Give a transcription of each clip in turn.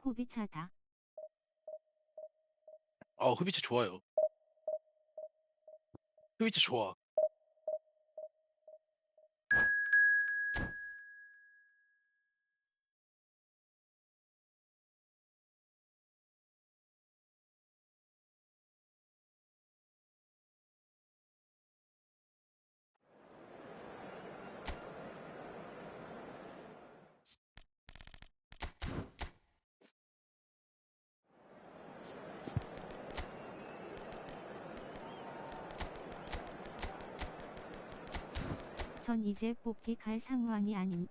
호비차다. 흡이체 좋아요. 흡이체 좋아. 전 이제 뽑기 갈 상황이 아님.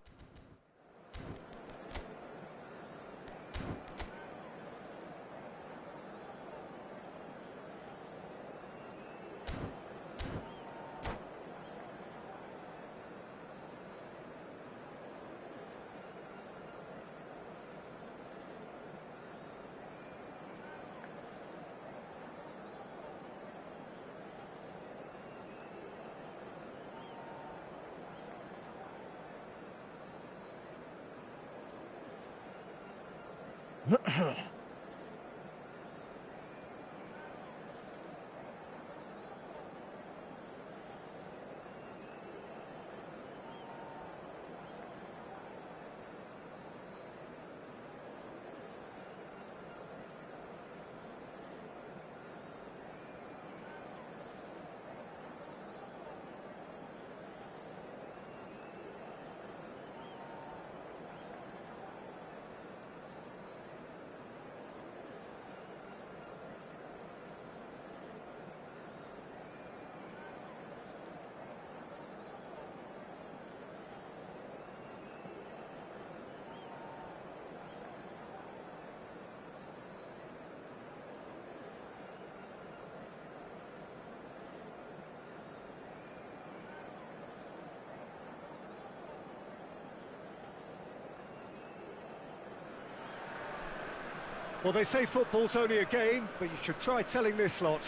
Well, they say football's only a game, but you should try telling this lot.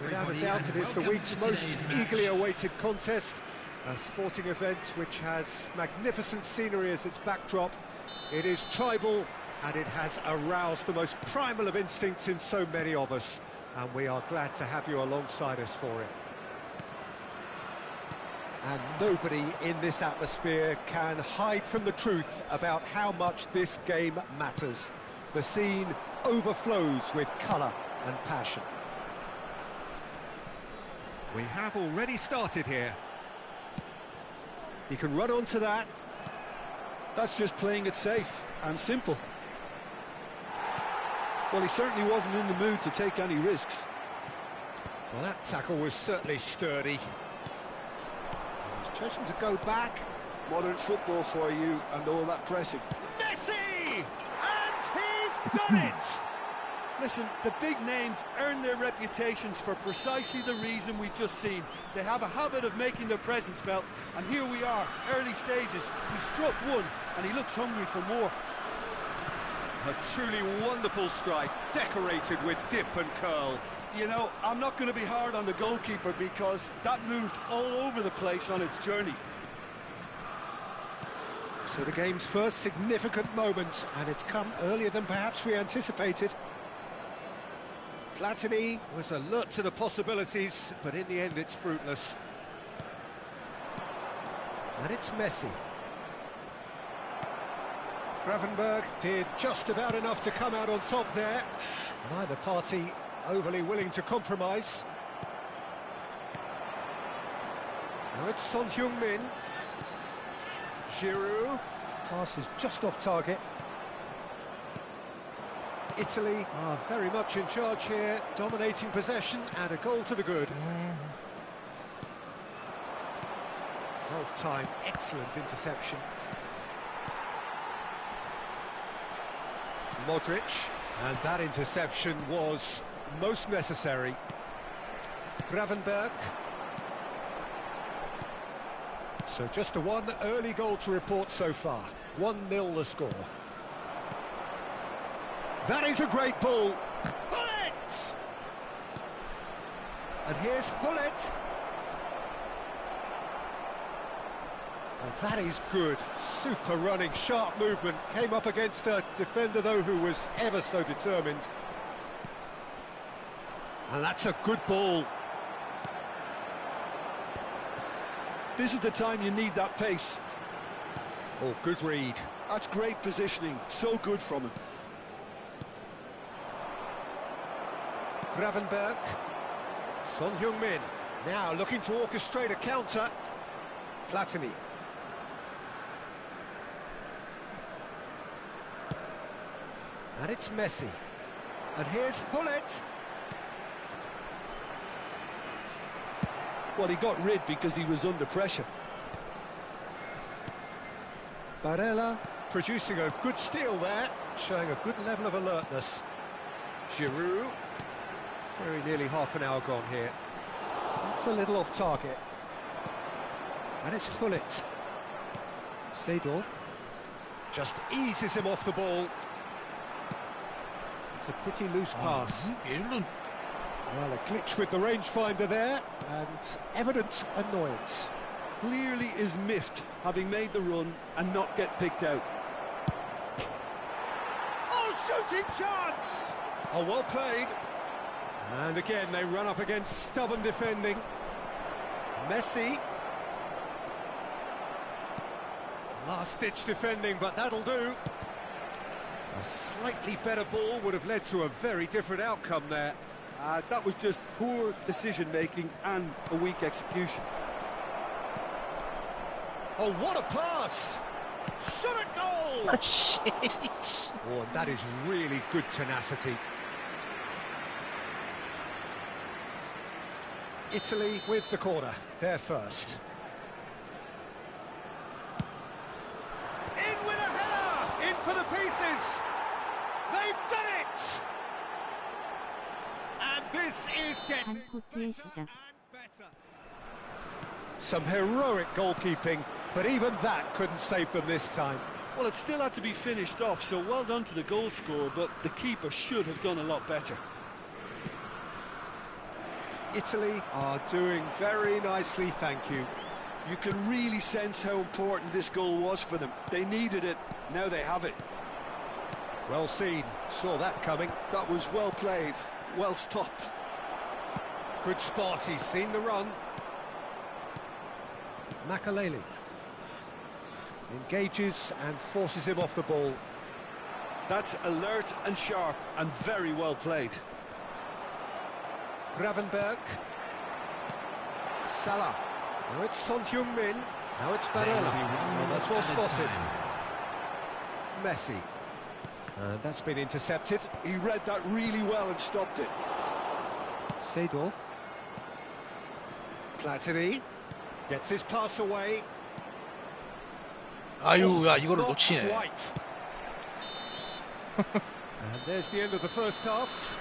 Without a doubt, it is the week's most eagerly awaited contest. A sporting event which has magnificent scenery as its backdrop. It is tribal, and it has aroused the most primal of instincts in so many of us. And we are glad to have you alongside us for it. And nobody in this atmosphere can hide from the truth about how much this game matters. The scene overflows with colour and passion. We have already started here. He can run onto that. That's just playing it safe and simple. Well, he certainly wasn't in the mood to take any risks. Well, that tackle was certainly sturdy. He's chosen to go back. Modern football for you and all that pressing. Messi! Done it! Listen, the big names earn their reputations for precisely the reason we've just seen. They have a habit of making their presence felt, and here we are, early stages. He struck one, and he looks hungry for more. A truly wonderful strike, decorated with dip and curl. You know, I'm not going to be hard on the goalkeeper because that moved all over the place on its journey. So the game's first significant moment, and it's come earlier than perhaps we anticipated. Platini was alert to the possibilities, but in the end it's fruitless. And it's Messi. Gravenberg did just about enough to come out on top there. Neither party overly willing to compromise. Now it's Son Heung-min. Giroud. Pass is just off target. Italy are very much in charge here, dominating possession and a goal to the good. Well timed, excellent interception. Modric, and that interception was most necessary. Gravenberg. So just a one early goal to report so far. 1-0 the score. That is a great ball. Hullet! And here's Hullet. And that is good. Super running, sharp movement. Came up against a defender, though, who was ever so determined. And that's a good ball. This is the time you need that pace. Oh, good read. That's great positioning. So good from him. Gravenberg. Son Heung-min. Now looking to orchestrate a counter. Platini. And it's Messi. And here's Hullet. Well, he got rid because he was under pressure. Barella producing a good steal there, showing a good level of alertness. Giroud. Very nearly half an hour gone here. That's a little off target. And it's Hullet. Seedorf just eases him off the ball. It's a pretty loose pass. Well, a glitch with the rangefinder there, and evident annoyance. Clearly is miffed, having made the run and not get picked out. Oh, shooting chance! Oh, well played. And again, they run up against stubborn defending. Messi. Last-ditch defending, but that'll do. A slightly better ball would have led to a very different outcome there. That was just poor decision-making and a weak execution. Oh, what a pass! Shot a goal! Oh, shit. Oh, that is really good tenacity. Italy with the corner, they're first. In with a header! In for the pieces! They've done it! And this is getting 한 코트의 시작. better. Some heroic goalkeeping, but even that couldn't save them this time. Well, it still had to be finished off, so well done to the goal scorer, but the keeper should have done a lot better. Italy are doing very nicely, thank you. You can really sense how important this goal was for them. They needed it, now they have it. Well seen, saw that coming. That was well played, well stopped. Good spot, he's seen the run. Makaleli engages and forces him off the ball. That's alert and sharp and very well played. Gravenberg. Salah. Now it's Son Heung-min. Now it's Barella. Well, that's well spotted. Messi. And that's been intercepted. He read that really well and stopped it. Seedorf. Platini. Gets his pass away. 아유, 야, 이거를 Not 놓치네. quite. And There's the end of the first half.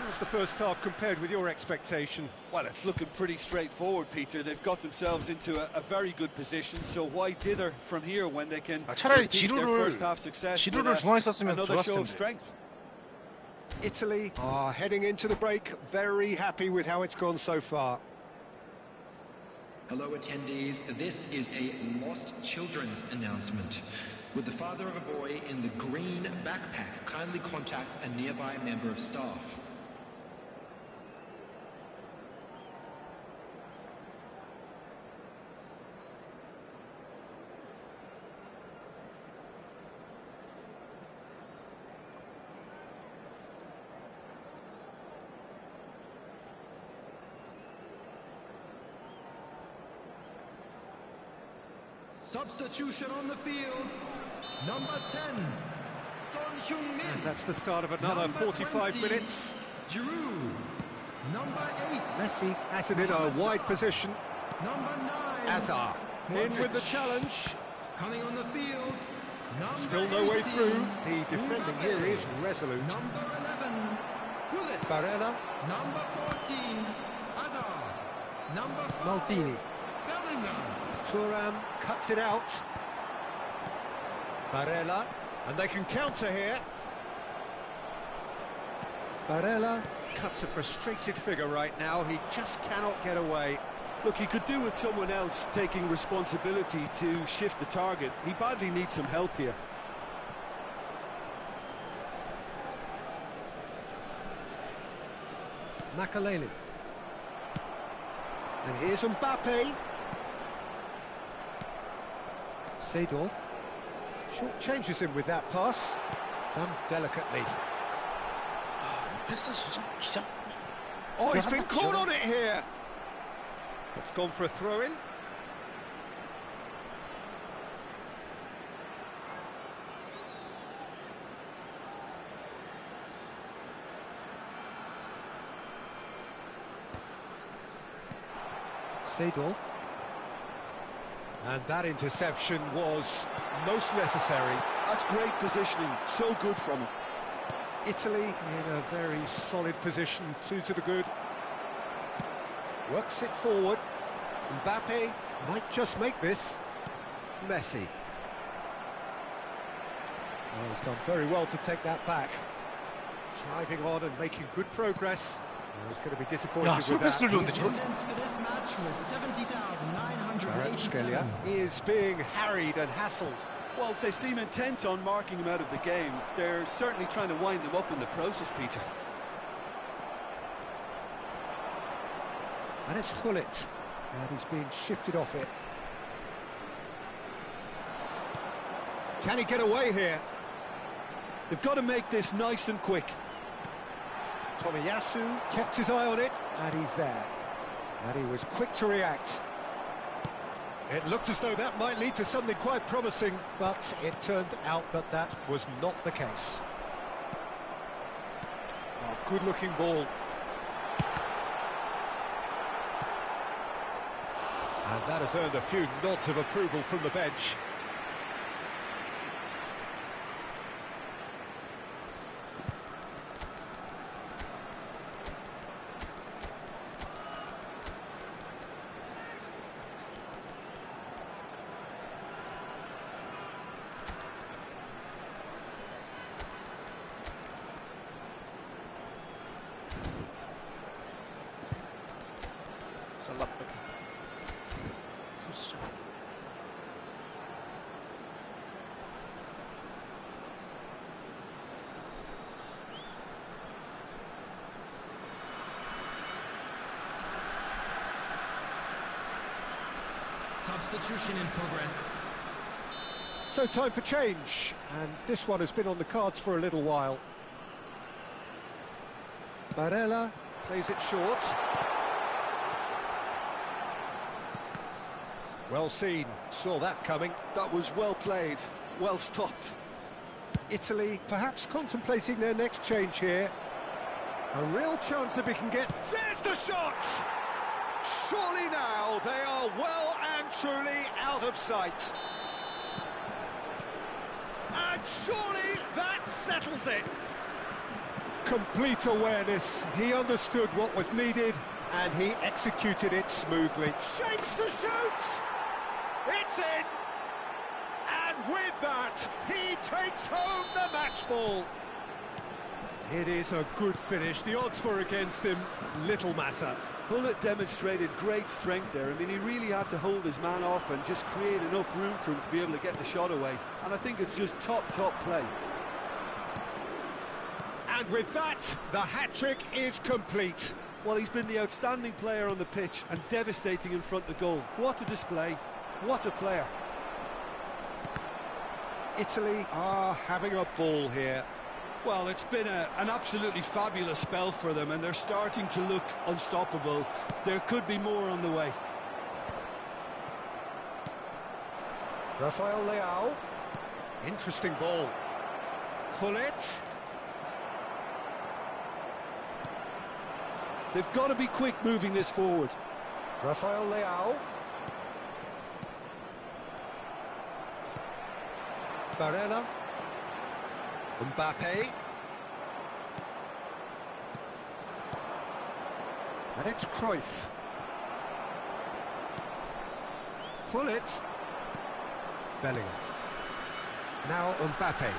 How's the first half compared with your expectation? Well, it's looking pretty straightforward, Peter. They've got themselves into a very good position, so why dither from here when they can 차라리 repeat their first half success with 지루를 중앙에 썼으면 another show 좋았을 of 텐데. strength? Italy are heading into the break, very happy with how it's gone so far. Hello attendees, this is a lost children's announcement. With the father of a boy in the green backpack, kindly contact a nearby member of staff. Substitution on the field, number 10, Son Heung-min. And that's the start of another Number 45 20, minutes. Giroud, number 8, Messi has it in a wide position. number 9, Hazard in with the challenge. coming on the field, number Still no way 18, through. The defending Mbappe. here is resolute. Number 11, Gullit. Barella, Number 14, Hazard. Number 5, Maldini. Bellingham. Thuram cuts it out. Barella, and they can counter here. Barella cuts a frustrated figure right now. He just cannot get away. Look, he could do with someone else taking responsibility to shift the target. He badly needs some help here. Makaleli. And here's Mbappe. Seedorf. Short changes him with that pass. Done delicately. 패스 진짜 기자. Oh, he's been caught on it here. It's gone for a throw-in. Seedorf. And that interception was most necessary. That's great positioning, so good from him. Italy in a very solid position, 2 to the good. Works it forward. Mbappe might just make this. Messi. Oh, he's done very well to take that back. Driving on and making good progress. Oh, he's going to be disappointed 야, with 술패스를 that. 줬는데 저런. Attendance for this match was 70,987. Kvaratskhelia is being harried and hassled. Well, they seem intent on marking him out of the game. They're certainly trying to wind him up in the process, Peter. And it's Gullit. And he's being shifted off it. Can he get away here? They've got to make this nice and quick. Tomiyasu kept his eye on it, and he's there. And he was quick to react. It looked as though that might lead to something quite promising, but it turned out that that was not the case. Oh, good-looking ball. And that has earned a few nods of approval from the bench. 살라 빼고. 수스자. Substitution in progress. So time for change, and this one has been on the cards for a little while. Barella plays it short. Well seen, saw that coming. That was well played, well stopped. Italy perhaps contemplating their next change here. A real chance if he can get... There's the shot! Surely now they are well and truly out of sight. And surely that settles it. Complete awareness. He understood what was needed and he executed it smoothly. Shapes to shoot! It's in! And with that, he takes home the match ball. It is a good finish. The odds were against him. Little matter. Hullet demonstrated great strength there. I mean, he really had to hold his man off and just create enough room for him to be able to get the shot away. And I think it's just top play. And with that, the hat-trick is complete. Well, he's been the outstanding player on the pitch and devastating in front of goal. What a display. What a player. Italy are having a ball here. Well, it's been an absolutely fabulous spell for them, and they're starting to look unstoppable. There could be more on the way. Rafael Leao. Interesting ball. Hullet. They've got to be quick moving this forward. Rafael Leao. Barella. Mbappe. And it's Cruyff. Hullet. Bellingham. Now Mbappe.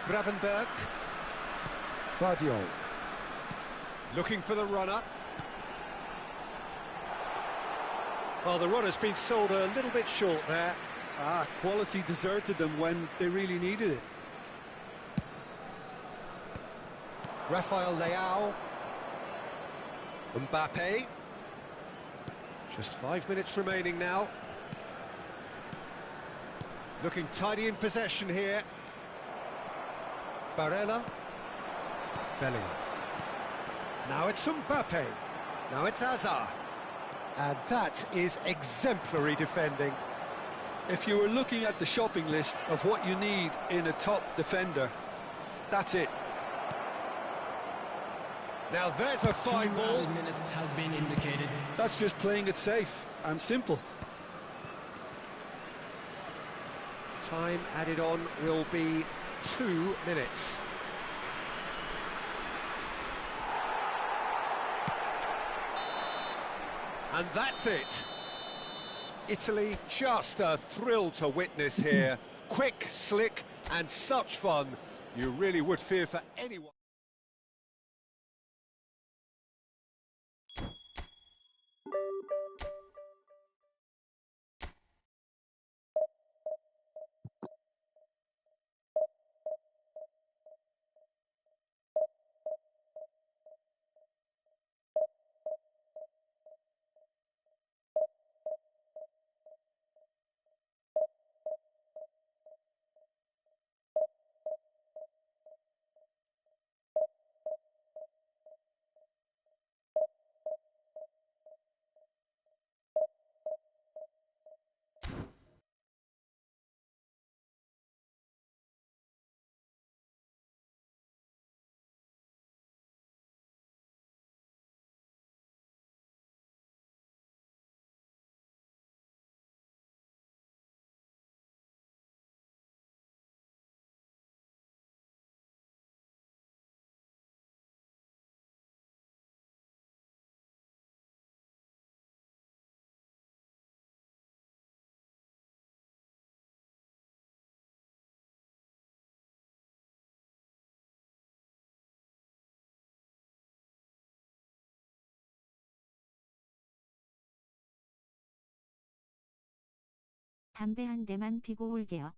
Gravenberg. Vardiol. Looking for the runner. Well, the runner's been sold a little bit short there. Quality deserted them when they really needed it. Rafael Leao. Mbappe. Just 5 minutes remaining now. Looking tidy in possession here. Barella. Bellingham. Now it's Mbappe. Now it's Hazard. And that is exemplary defending. If you were looking at the shopping list of what you need in a top defender, that's it. Now there's a fine ball. 2 minutes has been indicated. That's just playing it safe and simple. Time added on will be 2 minutes. And that's it. Italy, just a thrill to witness here. Quick, slick, and such fun. You really would fear for anyone. 담배 한 대만 피고 올게요.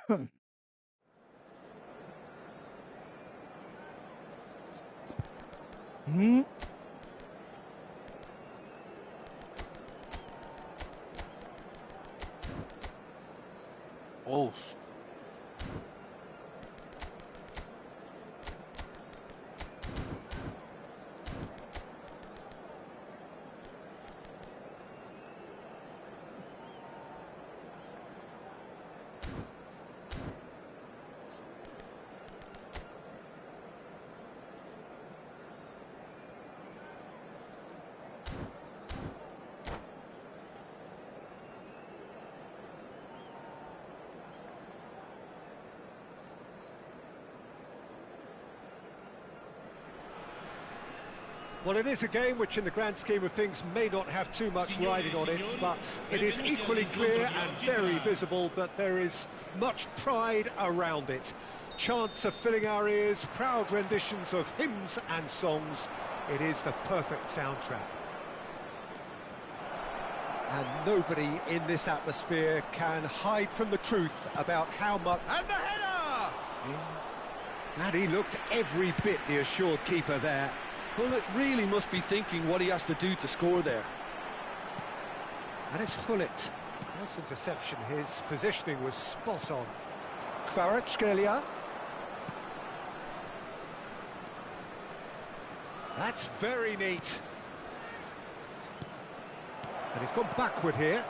어우. Well, it is a game which in the grand scheme of things may not have too much riding on it, but it is equally clear and very visible that there is much pride around it. Chants are filling our ears, proud renditions of hymns and songs. It is the perfect soundtrack. And nobody in this atmosphere can hide from the truth about how much... And the header! And he looked every bit the assured keeper there. Hullet really must be thinking what he has to do to score there. And it's Hullet. Nice interception. His positioning was spot on. Kvaratskhelia. That's very neat. And he's gone backward here.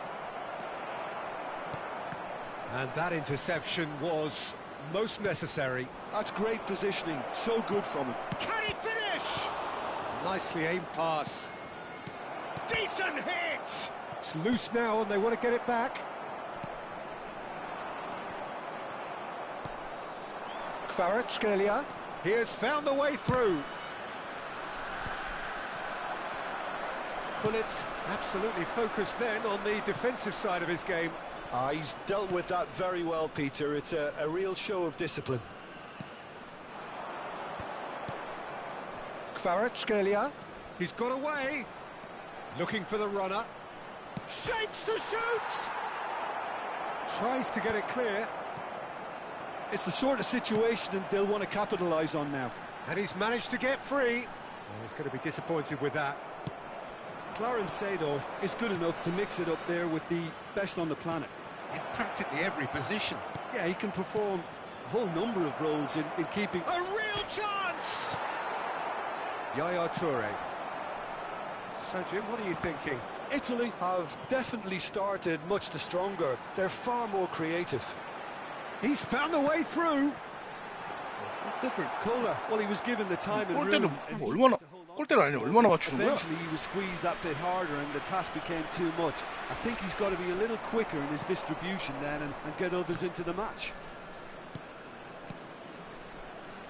And that interception was most necessary. That's great positioning. So good from him. Can he finish? Nicely aimed pass. Decent hit! It's loose now and they want to get it back. Kvaratskhelia. He has found the way through. Hullet absolutely focused then on the defensive side of his game. He's dealt with that very well, Peter. It's a real show of discipline. Kvaratskhelia, he's got away, looking for the runner, shapes to shoot, tries to get it clear. It's the sort of situation that they'll want to capitalise on now. And he's managed to get free. Oh, he's going to be disappointed with that. Clarence Seedorf is good enough to mix it up there with the best on the planet. In practically every position. Yeah, he can perform a whole number of roles in keeping... A real chance! Yaya Toure. So, Jim, what are you thinking? Italy have definitely started much the stronger. They're far more creative. He's found the way through. Different colour. Well, he was given the time and room. 골대를 아니 얼마나 맞추는 거야? Eventually, he was squeezed that bit harder, and the task became too much. I think he's got to be a little quicker in his distribution then, and get others into the match.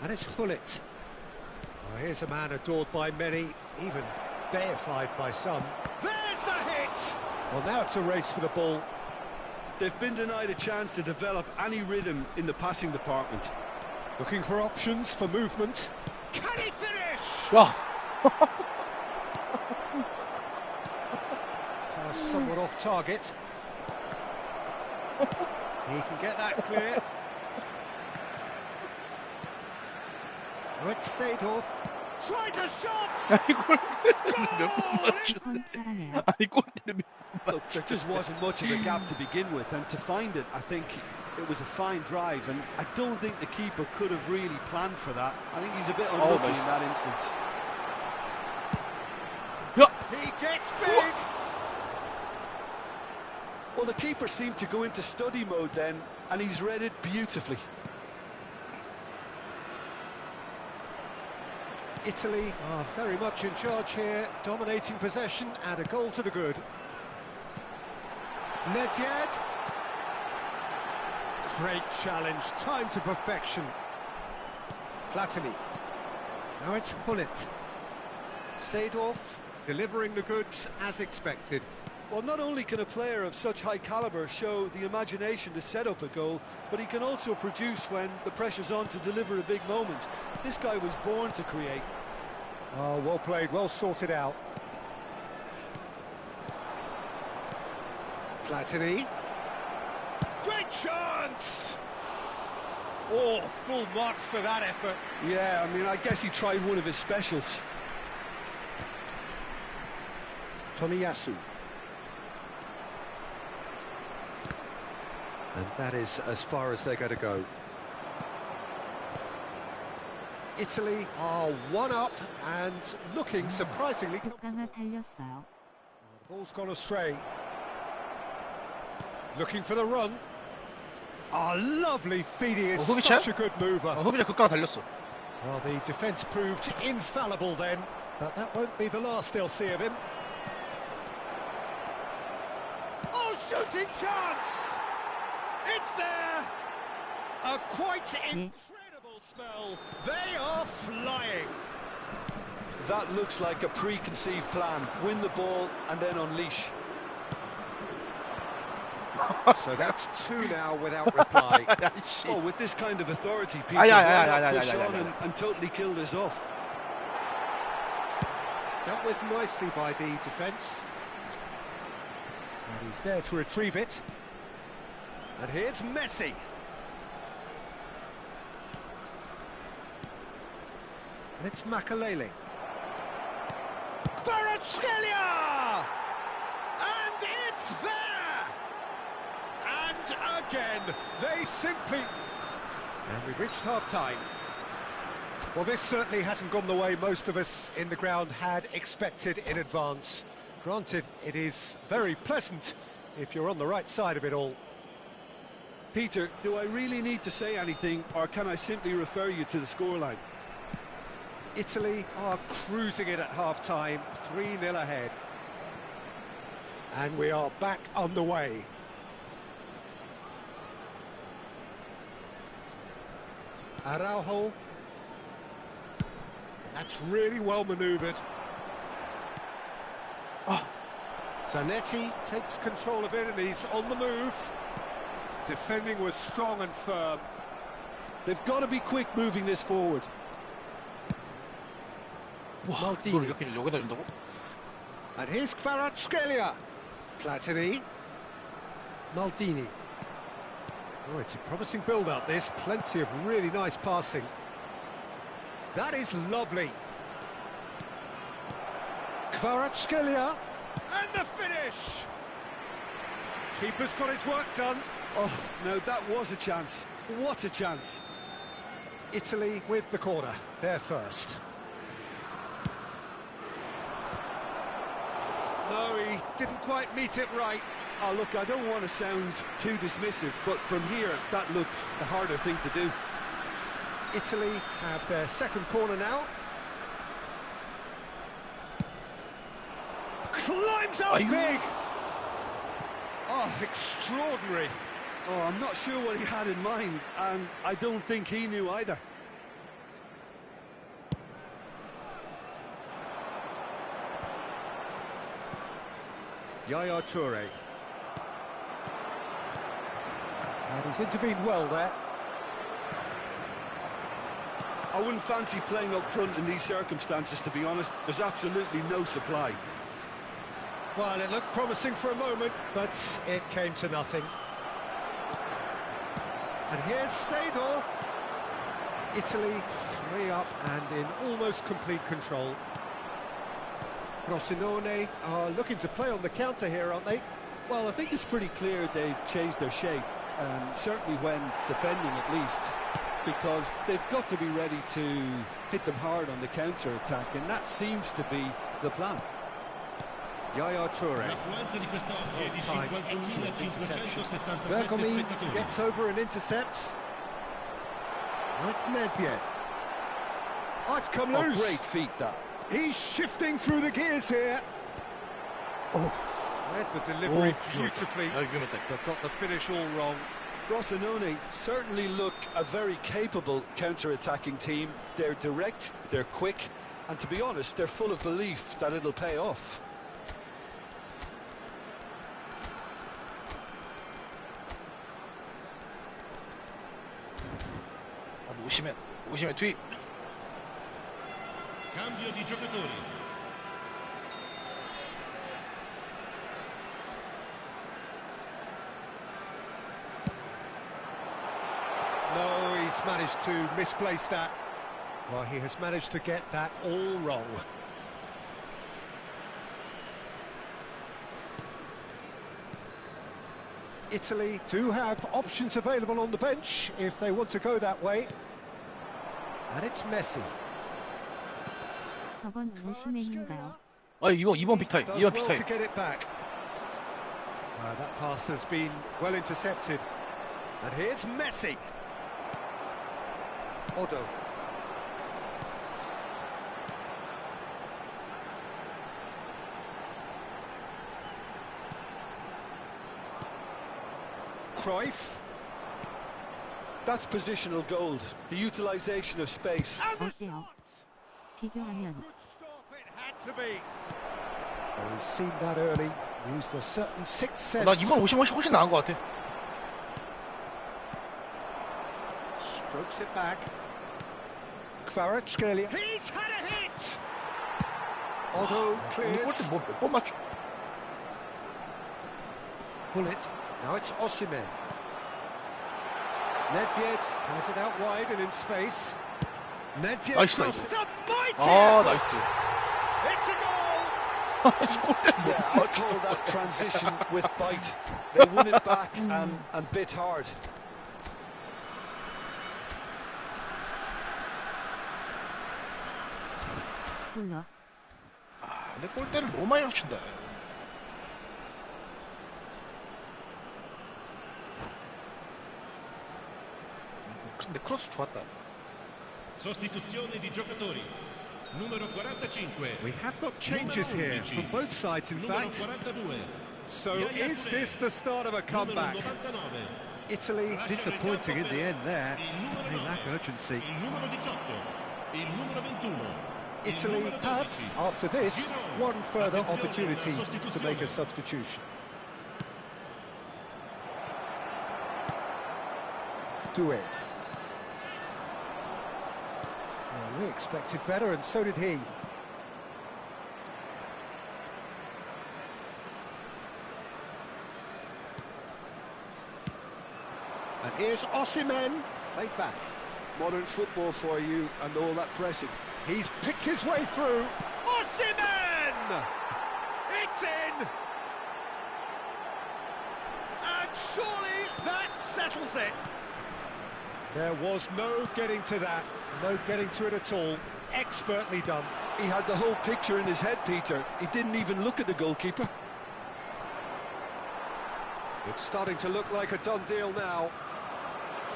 And it's Hullet. Well, here's a man adored by many, even deified by some. There's the hit! Well, now it's a race for the ball. They've been denied a chance to develop any rhythm in the passing department. Looking for options for movement. Can he finish? 야! Somewhat off target. He can get that clear. Oh, it's Seedorf. Tries a shot! Look, there just wasn't much of a gap to begin with, and to find it, I think it was a fine drive, and I don't think the keeper could have really planned for that. I think he's a bit unlucky in that instance. He gets big! Well, the keeper seemed to go into study mode then, and he's read it beautifully. Italy are very much in charge here, dominating possession and a goal to the good. Nedved. Great challenge, time to perfection. Platini. Now it's Hullet. Seedorf delivering the goods as expected. Well, not only can a player of such high calibre show the imagination to set up a goal, but he can also produce when the pressure's on to deliver a big moment. This guy was born to create. Oh, well played, well sorted out. Platini. Great chance! Oh, full marks for that effort. Yeah, I mean, I guess he tried one of his specials. Tomiyasu. And that is as far as they're going to go. Italy are one up and looking surprisingly 국강화 달렸어요. The ball's gone astray. Looking for the run. Oh, lovely feed. He is Hubica? such a good mover. 후비자 극강 달렸어. Well, the defence proved infallible then, but that won't be the last they'll see of him. Oh, shooting chance! It's there! A quite incredible spell. They are flying. That looks like a preconceived plan. Win the ball and then unleash. So that's two now without reply. Oh, with this kind of authority, Peter, Aye, aye, why aye, not aye, push aye, on aye, and, aye. and totally kill this off? Dealt with nicely by the defence. And he's there to retrieve it. And here's Messi. And it's Makalele. Kvaratskhelia! And it's there! And again, they simply... And we've reached half-time. Well, this certainly hasn't gone the way most of us in the ground had expected in advance. Granted, it is very pleasant if you're on the right side of it all. Peter, do I really need to say anything, or can I simply refer you to the scoreline? Italy are cruising it at half-time, 3-0 ahead. And we are back underway. Araujo. That's really well manoeuvred. Oh. Zanetti takes control of it and he's on the move. Defending was strong and firm. They've got to be quick moving this forward. 와, 이걸 이렇게 여기다 준다고? And here's Kvaratskhelia. Platini. Maldini. Oh, it's a promising build-up, this. Plenty of really nice passing. That is lovely. Kvaratskhelia. And the finish! Keeper's got his work done. Oh, no, that was a chance. What a chance. Italy with the corner. They're first. No, he didn't quite meet it right. Oh, look, I don't want to sound too dismissive, but from here, that looked the harder thing to do. Italy have their second corner now. Climbs up big! Oh, extraordinary. Oh, I'm not sure what he had in mind, and I don't think he knew either. Yaya Toure. And he's intervened well there. I wouldn't fancy playing up front in these circumstances, to be honest. There's absolutely no supply. Well, it looked promising for a moment, but it came to nothing. And here's Seedorf. Italy 3 up and in almost complete control. Frosinone are looking to play on the counter here, aren't they? Well, I think it's pretty clear they've changed their shape, certainly when defending at least, because they've got to be ready to hit them hard on the counter-attack, and that seems to be the plan. Yaya Toure. Time, excellent interception. Bergomi gets over and intercepts. Now it's Nedved. Oh, it's come loose. Great feat, that. He's shifting through the gears here. Oh. Read the delivery Oh, beautifully, 야, 위험했다. but got the finish all wrong. Frosinone certainly look a very capable counter-attacking team. They're direct, they're quick, and to be honest, they're full of belief that it'll pay off. 오시면 투입. Cambio di giocatori. No, he's managed to misplace that. Well, he has managed to get that all wrong. Italy do have options available on the bench if they want to go that way. And it's Messi. 저건 오시맨인가요? 아, 이번 빅타임. Does 이번 well 빅타임. to get it back. That pass has been well intercepted. And here's Messi. Odo. Cruyff. That's positional gold, the utilisation of space. 어때요? 비교하면 Good stop, it had to be. Well, he's seen that early, used a certain sixth sense. 나 이번 오시면 훨씬 나은 것 같아. Strokes it back. Kvaratskhelia. He's had a hit! Odo 오늘 clears. 골대 몇 번 맞추? Pull it. Now it's Osimhen. Nedved has it out wide and in space. Nedved 나이스, crosses. 나이스. It's a mighty 아, effort. 나이스. It's a goal! 골대 못 Yeah, I 맞추. call that transition with bite. They won it back and bit hard. 몰라. 아, 근데 골대를 너무 많이 맞춘다. 근데 크로스 좋았다. Sostituzione di giocatori. Numero 45. We have got changes here from both sides, in Numero fact. 42. So is this the start of a comeback? Numero 99. Italy disappointing in the end there. They lack urgency. Il numero 18. Il numero 21. Italy have, after this, one further opportunity to make a substitution. Doué. Well, we expected better, and so did he. And here's Osimhen, played back. Modern football for you and all that pressing. He's picked his way through. Osimhen! It's in! And surely that settles it. There was no getting to that, no getting to it at all. Expertly done. He had the whole picture in his head, Peter. He didn't even look at the goalkeeper. It's starting to look like a done deal now.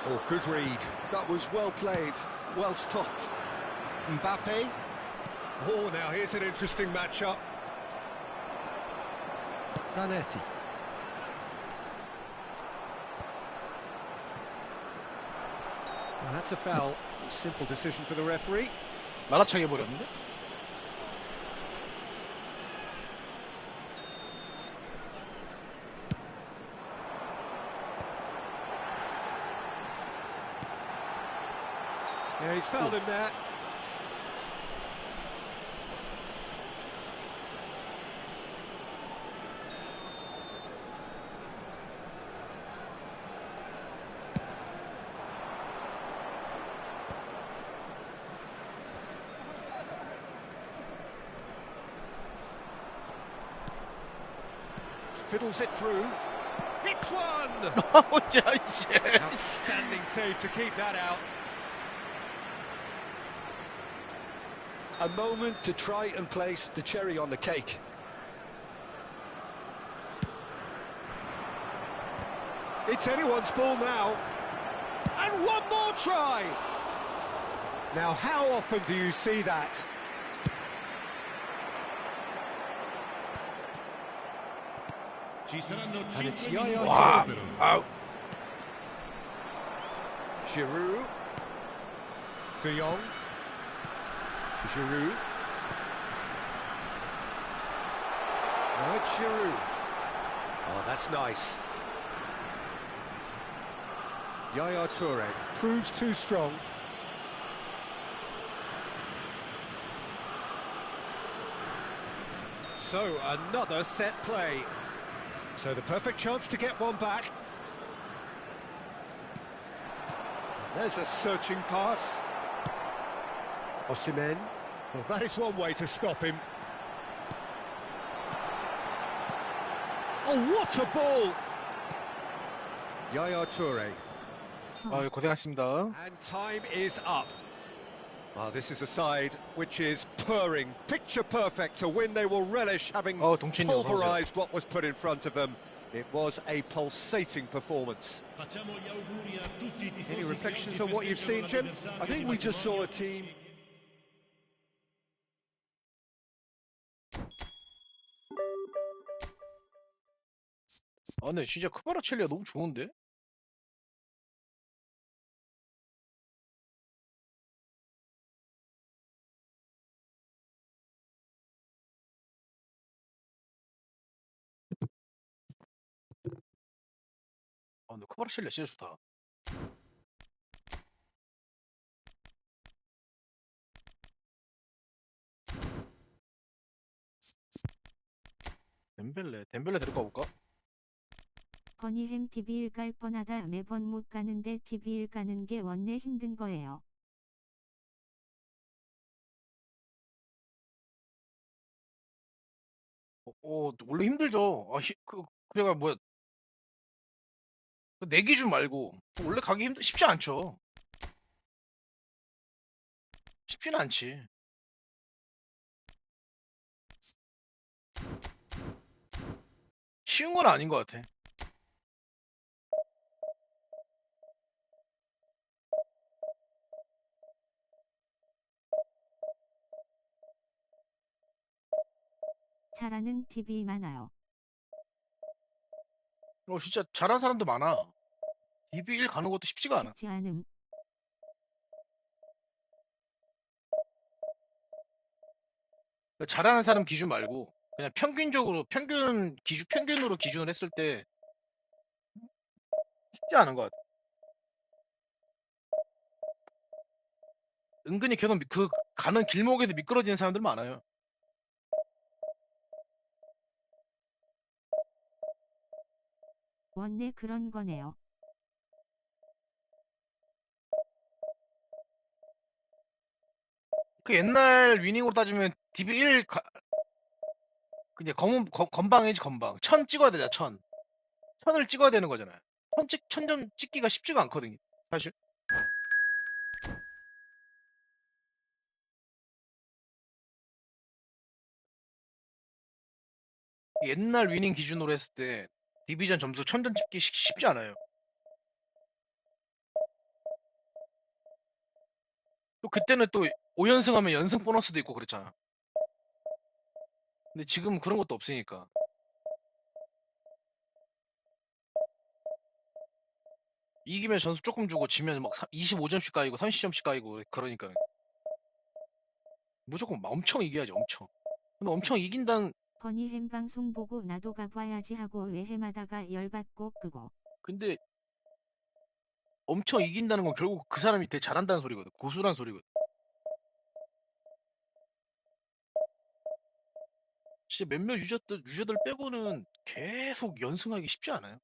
Oh, good read. That was well played, well stopped. Mbappe. Oh, now here's an interesting matchup. Zanetti. Well, that's a foul. Simple decision for the referee. 날아차게 버렸는데? Yeah, he's fouled him there. Fiddles it through. Hits one! 야, 씨. Outstanding save to keep that out. A moment to try and place the cherry on the cake. It's anyone's ball now. And one more try! Now, how often do you see that? Ci saranno And it's 5 Yaya minuti 와, di recupero. 아, Giroud. De Jong. Giroud. Now it's Giroud. Oh, that's nice. Yaya Toure proves too strong. So, another set play. So the perfect chance to get one back. There's a searching pass. Osimhen. Well, that is one way to stop him. Oh, what a ball! Yaya Toure. 아, 고생하셨습니다. And time is up. This is a side which is purring, picture perfect to win. They will relish having 동치님 pulverized what was put in front of them. It was a pulsating performance. Facciamo gli auguri a tutti i tifosi Any che reflections oggi on what you've seen, Jim? festeggiano I think we just saw a team. 아, 근데 진짜 크바라첼리가 너무 좋은데? 아, 근데 크바라첼리가 진짜 좋다. 덴벨레 데리고 가볼까? 버니햄 TV1 갈 뻔하다 매번 못 가는데 TV1 가는 게 원래 힘든 거예요. 원래 힘들죠. 그래가 뭐야. 내 기준 말고, 원래 가기 쉽지 않죠. 쉽지는 않지. 쉬운 건 아닌 것 같아. 잘하는 TV 많아요. 진짜 잘하는 사람도 많아. DB1 가는 것도 쉽지가 않아. 쉽지 않음. 잘하는 사람 기준 말고, 그냥 평균적으로, 평균으로 기준을 했을 때 쉽지 않은 것 같아. 은근히 계속 가는 길목에서 미끄러지는 사람들 많아요. 원래 그런 거네요. 그 옛날 위닝으로 따지면 DB1 그냥 건방이지 건방. 1000 찍어야 되잖아. 1000을 찍어야 되는 거잖아요. 1000점 찍기가 쉽지가 않거든요. 사실. 옛날 위닝 기준으로 했을 때 디비전 점수 1000점 찍기 쉽지 않아요. 또 그때는 또 5연승 하면 연승 보너스도 있고 그랬잖아. 근데 지금 그런 것도 없으니까. 이기면 점수 조금 주고 지면 막 25점씩 까이고 30점씩 까이고 그러니까 무조건 막 엄청 이겨야지. 엄청. 근데 엄청 이긴다는. 버니햄 방송 보고 나도 가봐야지 하고 외해마다가 열받고 끄고. 근데 엄청 이긴다는 건 결국 그 사람이 되게 잘한다는 소리거든. 고수란 소리거든. 진짜 몇몇 유저들 빼고는 계속 연승하기 쉽지 않아요.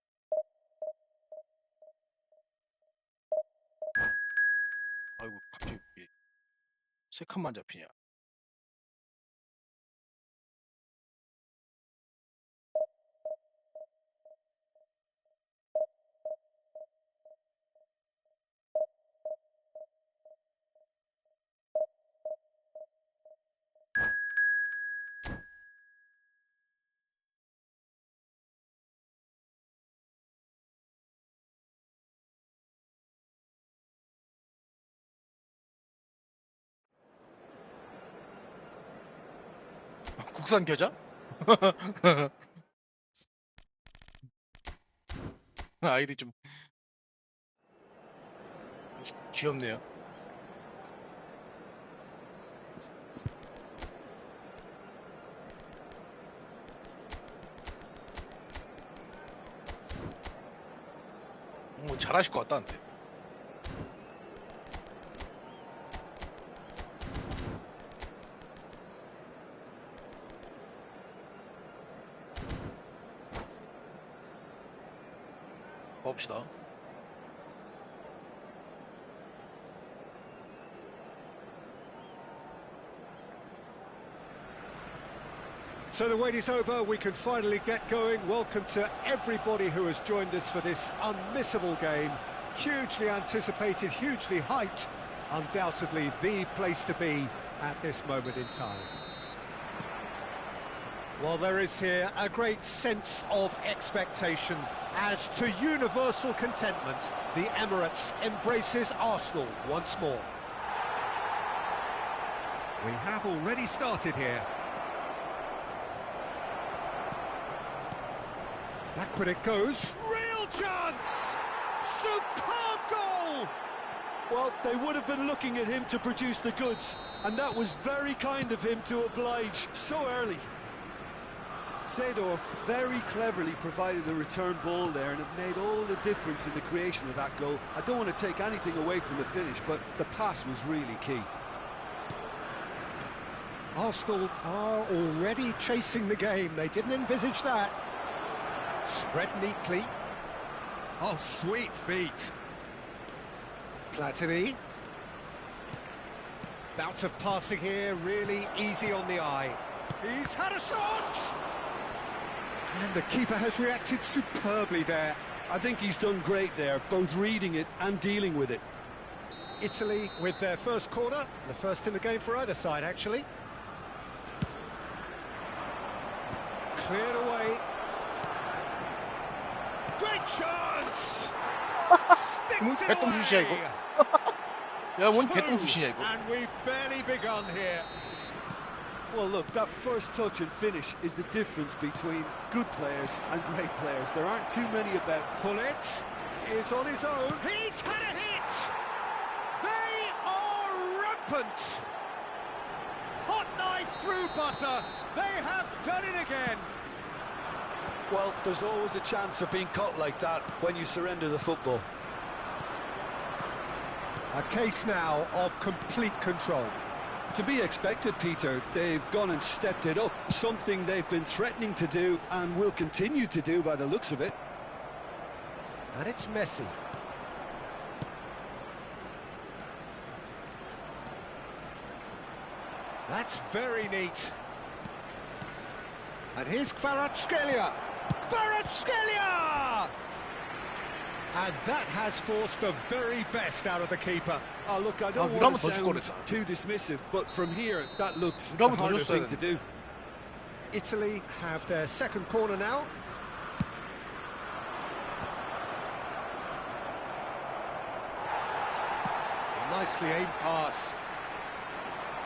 아이고, 갑자기 왜 세 칸만 잡히냐. 국산 겨자? 아이디 좀 귀엽네요. 잘하실 것 같다는데. 봅시다. So the wait is over, we can finally get going. Welcome to everybody who has joined us for this unmissable game. Hugely anticipated, hugely hyped. Undoubtedly the place to be at this moment in time. Well, there is here a great sense of expectation as to universal contentment. The Emirates embraces Arsenal once more. We have already started here. Backward it goes. Real chance! Superb goal! Well, they would have been looking at him to produce the goods, and that was very kind of him to oblige so early. Seedorf very cleverly provided the return ball there, and it made all the difference in the creation of that goal. I don't want to take anything away from the finish, but the pass was really key. Arsenal are already chasing the game. They didn't envisage that. Spread neatly. Oh, sweet feet. Platini. Bout of passing here, really easy on the eye. He's had a shot! And the keeper has reacted superbly there. I think he's done great there, both reading it and dealing with it. Italy with their first corner, the first in the game for either side, actually. Cleared away. Great chance! 뭔 Sticks it 개똥슛이야, 이거? away! 야, 뭔 개똥슛이냐, 이거? And we've barely begun here. Well, look, that first touch and finish is the difference between good players and great players. There aren't too many about. Pullet is on his own. He's had a hit! They are rampant! Hot knife through butter. They have done it again. Well, there's always a chance of being caught like that when you surrender the football. A case now of complete control. To be expected, Peter. They've gone and stepped it up, something they've been threatening to do and will continue to do by the looks of it. And it's Messi. That's very neat. And here's Kvaratskhelia. Kvaratskhelia! And that has forced the very best out of the keeper. Oh, look, I don't want to sound too dismissive, but from here, that looked the harder thing to do. Italy have their second corner now. Nicely aimed pass.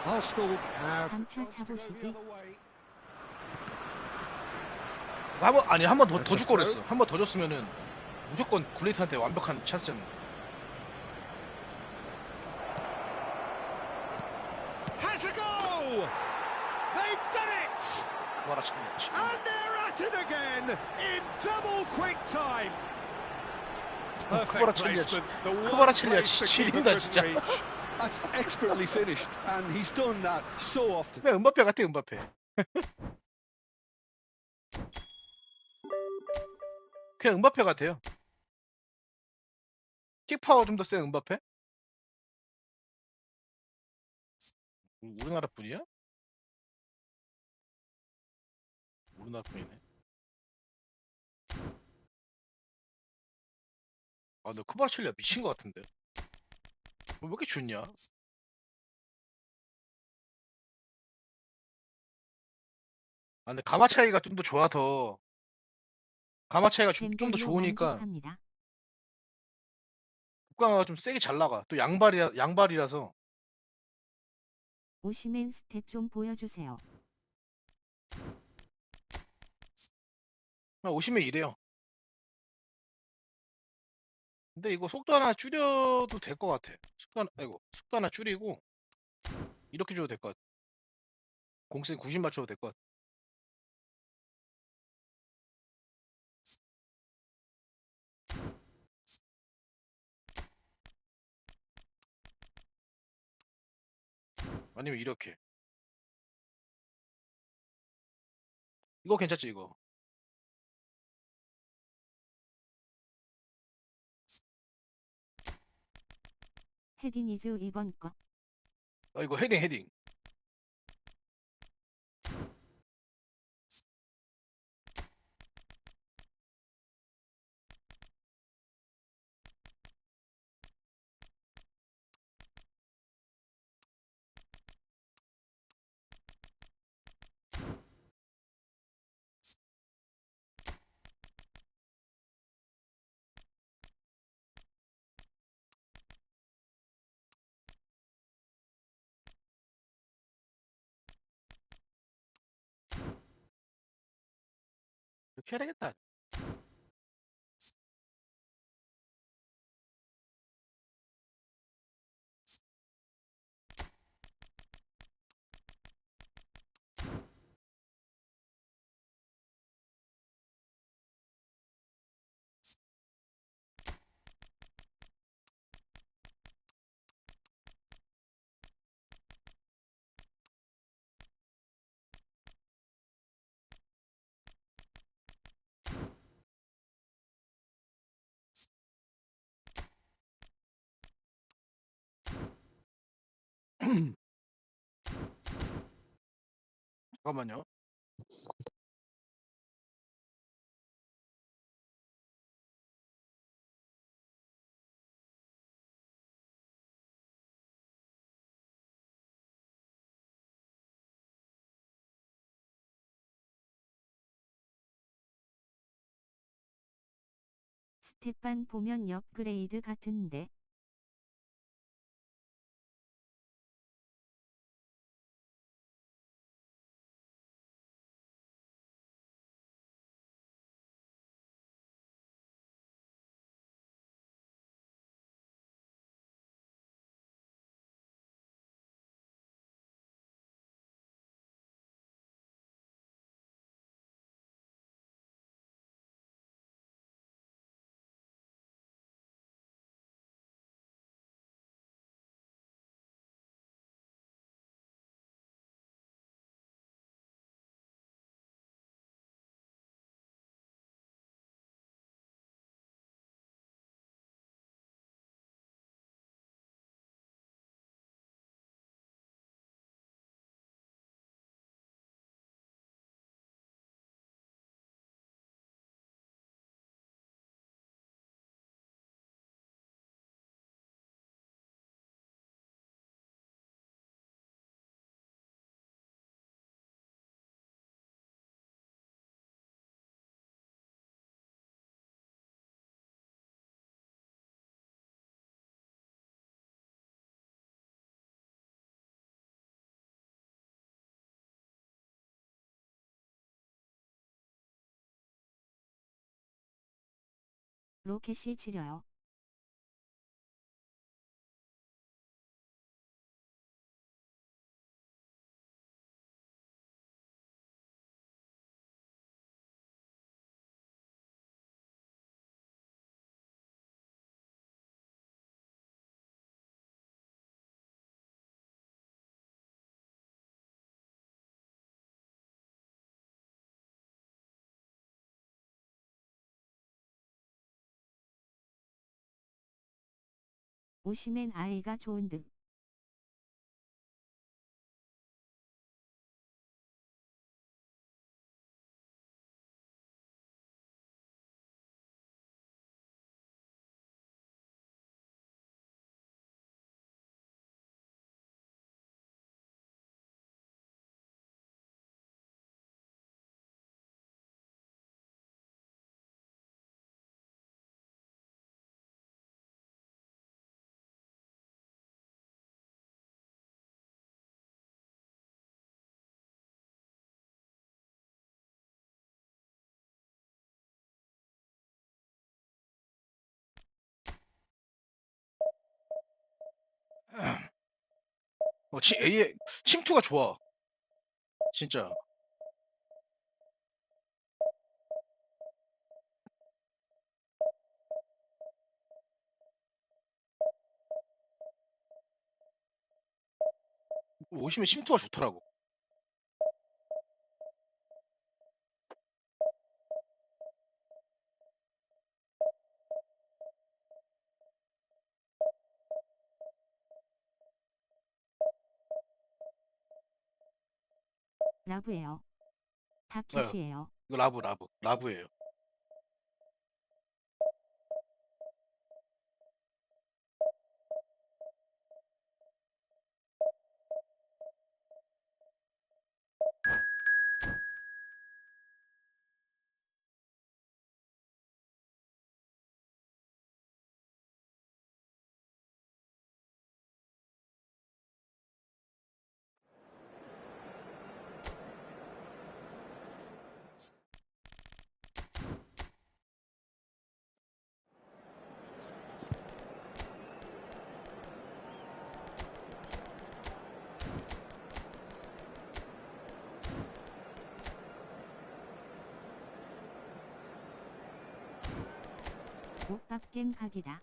Arsenal have... 감차 차보시지. 한 번 더 줄 거랬어. 한 번 더 줬으면은 무조건 굴레이트한테 완벽한 찬스였는데. Has a go! They've done it! 와라 참이야. And they're at it again in double quick time. Perfect placement. The one place the keeper couldn't reach. That's expertly finished, and he's done that so often. 그냥 은바페 같아, 은바페. 그냥 은바페 같아요. 킥파워 좀 더 센 은바페? 우리나라 분이야? 우리나라 분이네. 아, 너 크바라첼리아 미친 것 같은데. 왜 이렇게 좋냐? 아, 근데 가마 차이가 좀 더 좋아서 가마 차이가 좀 더 좋으니까 국강화가 좀 세게 잘 나가. 또 양발이라서. 오시멘 스탯 좀 보여주세요. 오시면 이래요. 근데 이거 속도 하나 줄여도 될 것 같아. 속도 하나 줄이고 이렇게 줘도 될 것 같아. 공센 90 맞춰도 될 것 같아. 아니면 이렇게. 이거 괜찮지, 이거. 헤딩이즈 이번 거. 이거 헤딩. 그렇게 해야 되겠다. 잠깐만요. 스테판 보면 업그레이드 같은데. 로켓이 지려요. 오시멘 아이가 좋은 듯. A의 침투가 좋아. 진짜. 오시면 침투가 좋더라고. 라브예요. 네, 타켓이에요. 이거 라브예요. 굿박겜 각이다.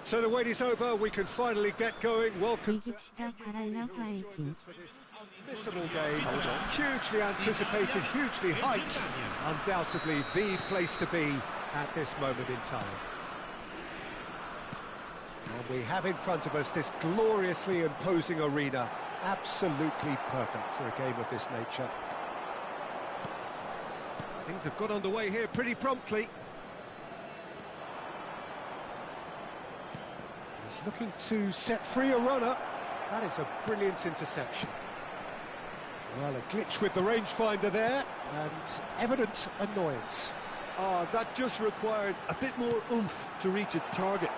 So the wait is over, we can finally get going. Welcome 이깁시다 바랄라 화이팅. Unmissable game, hugely anticipated, hugely hyped, undoubtedly the place to be at this moment in time. And we have in front of us this gloriously imposing arena, absolutely perfect for a game of this nature. Things have got underway here pretty promptly. He's looking to set free a runner. That is a brilliant interception. Well, a glitch with the rangefinder there, and evident annoyance. Oh, that just required a bit more oomph to reach its target.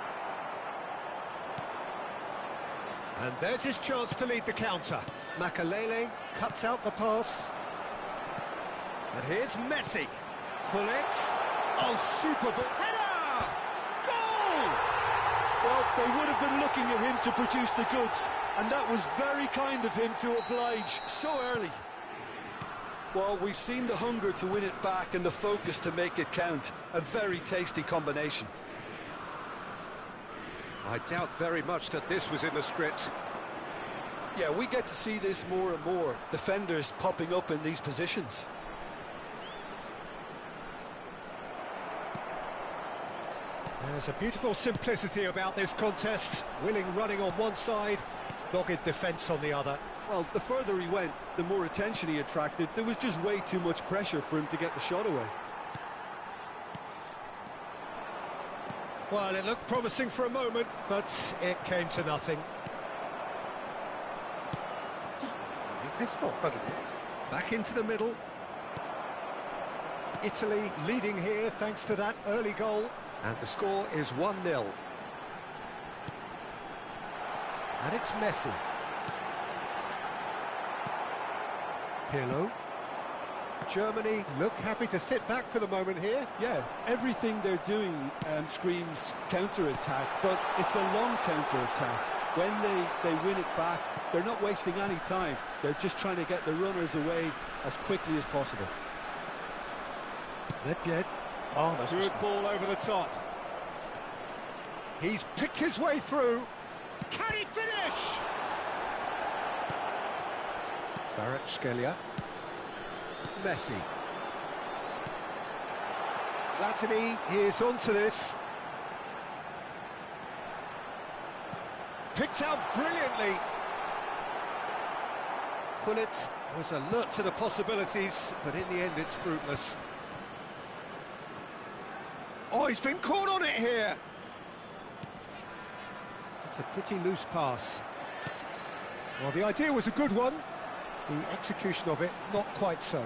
And there's his chance to lead the counter. Makalele cuts out the pass. And here's Messi. Pull it. Oh, super ball. Header! Goal! Well, they would have been looking at him to produce the goods, and that was very kind of him to oblige so early. Well, we've seen the hunger to win it back and the focus to make it count. A very tasty combination. I doubt very much that this was in the script. Yeah, we get to see this more and more. Defenders popping up in these positions. There's a beautiful simplicity about this contest. Willing running on one side, dogged defence on the other. Well, the further he went, the more attention he attracted. There was just way too much pressure for him to get the shot away. Well, it looked promising for a moment, but it came to nothing. Back into the middle. Italy leading here thanks to that early goal. And the score is 1-0. And it's Messi. Pirlo. Germany look happy to sit back for the moment here. Yeah, everything they're doing screams counter-attack, but it's a long counter-attack. When they win it back, they're not wasting any time. They're just trying to get the runners away as quickly as possible. Nedved. Oh, that's Good ball over the top. He's picked his way through. Can he finish? Kvaratskhelia. Messi. Platini is onto this. Picked out brilliantly. Gullit was alert to the possibilities, but in the end it's fruitless. Oh, he's been caught on it here. It's a pretty loose pass. Well, the idea was a good one. The execution of it, not quite so.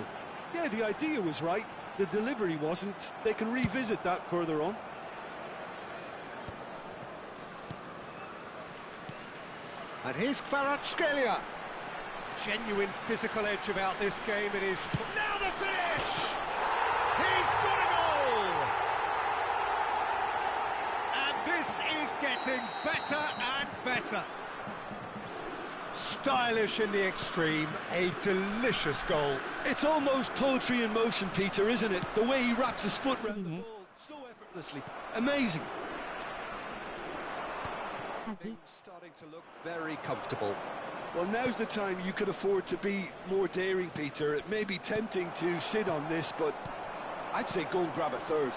Yeah, the idea was right. The delivery wasn't. They can revisit that further on. And here's Kvaratskhelia. Genuine physical edge about this game. It is... Now the finish! He's got a goal! And this is getting better and better. Stylish in the extreme, a delicious goal. It's almost poetry in motion, Peter, isn't it? The way he wraps his foot around the 찔리네. ball so effortlessly. Amazing. 하기. Starting to look very comfortable. Well, now's the time you could afford to be more daring, Peter. It may be tempting to sit on this, but I'd say go and grab a third.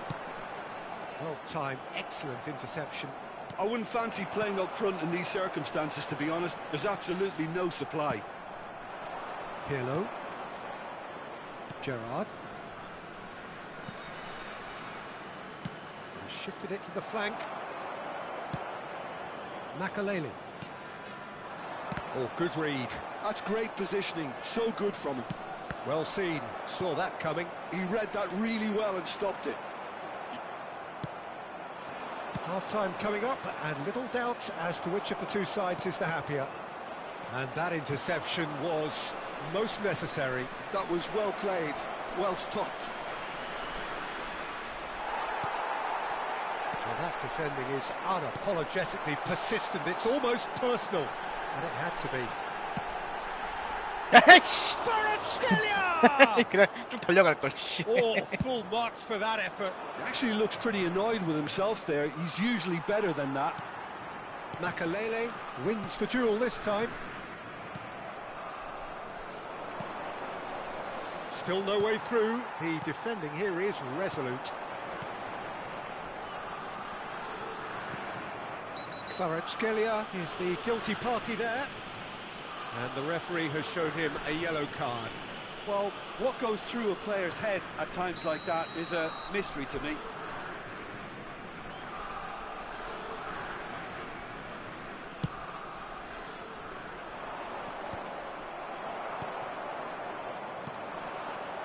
Well timed, excellent interception. I wouldn't fancy playing up front in these circumstances, to be honest. There's absolutely no supply. Pirlo. Gerrard. Shifted it to the flank. Makalele. Oh, good read. That's great positioning. So good from him. Well seen. Saw that coming. He read that really well and stopped it. Half-time coming up, and little doubt as to which of the two sides is the happier. And that interception was most necessary. That was well played, well stopped. Well, that defending is unapologetically persistent. It's almost personal, and it had to be. 야이씨! Kvaratskhelia! 그냥 쭉 달려갈걸, 씨. Oh, full marks for that effort. He actually looks pretty annoyed with himself there. He's usually better than that. Makalele wins the duel this time. Still no way through. The defending here is resolute. Kvaratskhelia is the guilty party there. And the referee has shown him a yellow card. Well, what goes through a player's head at times like that is a mystery to me.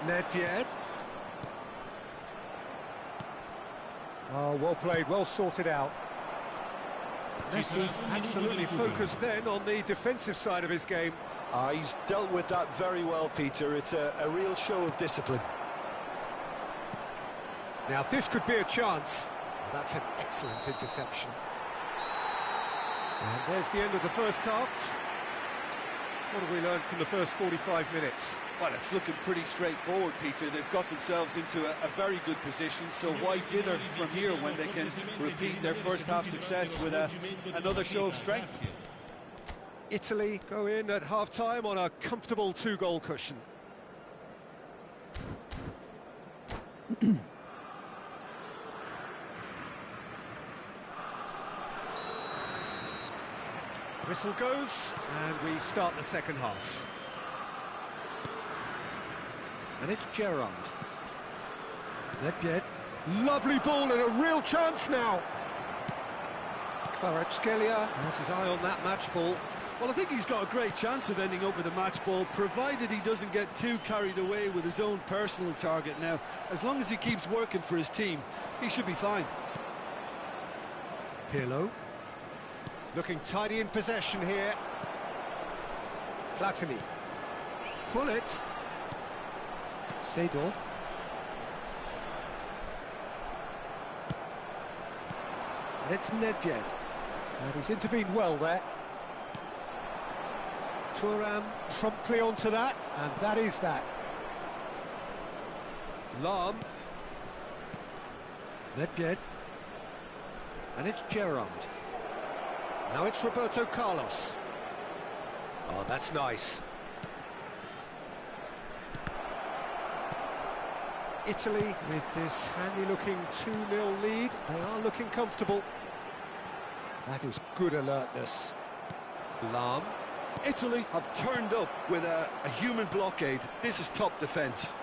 Nedved. Oh, well played, well sorted out. Messi absolutely focused then on the defensive side of his game. He's dealt with that very well, Peter. It's a real show of discipline. Now this could be a chance. That's an excellent interception. And there's the end of the first half. What have we learned from the first 45 minutes? Well, it's looking pretty straightforward, Peter. They've got themselves into a very good position, so why dither from here when they can repeat their first half success with another show of strength? Italy go in at half-time on a comfortable 2-goal cushion. Whistle goes, and we start the second half. And it's Gerrard. Nedved. Lovely ball and a real chance now. Kvaratskhelia has his eye on that match ball. Well, I think he's got a great chance of ending up with a match ball, provided he doesn't get too carried away with his own personal target now. As long as he keeps working for his team, he should be fine. Pirlo. Looking tidy in possession here. Platini. Pull it. Seedorf. And it's Nedved. And he's intervened well there. Thuram promptly onto that, and that is that. Lahm. Nedved. And it's Gerrard. Now it's Roberto Carlos. Oh, that's nice. Italy with this handy-looking 2-0 lead. They are looking comfortable. That is good alertness. Lahm. Italy have turned up with a human blockade. This is top defence.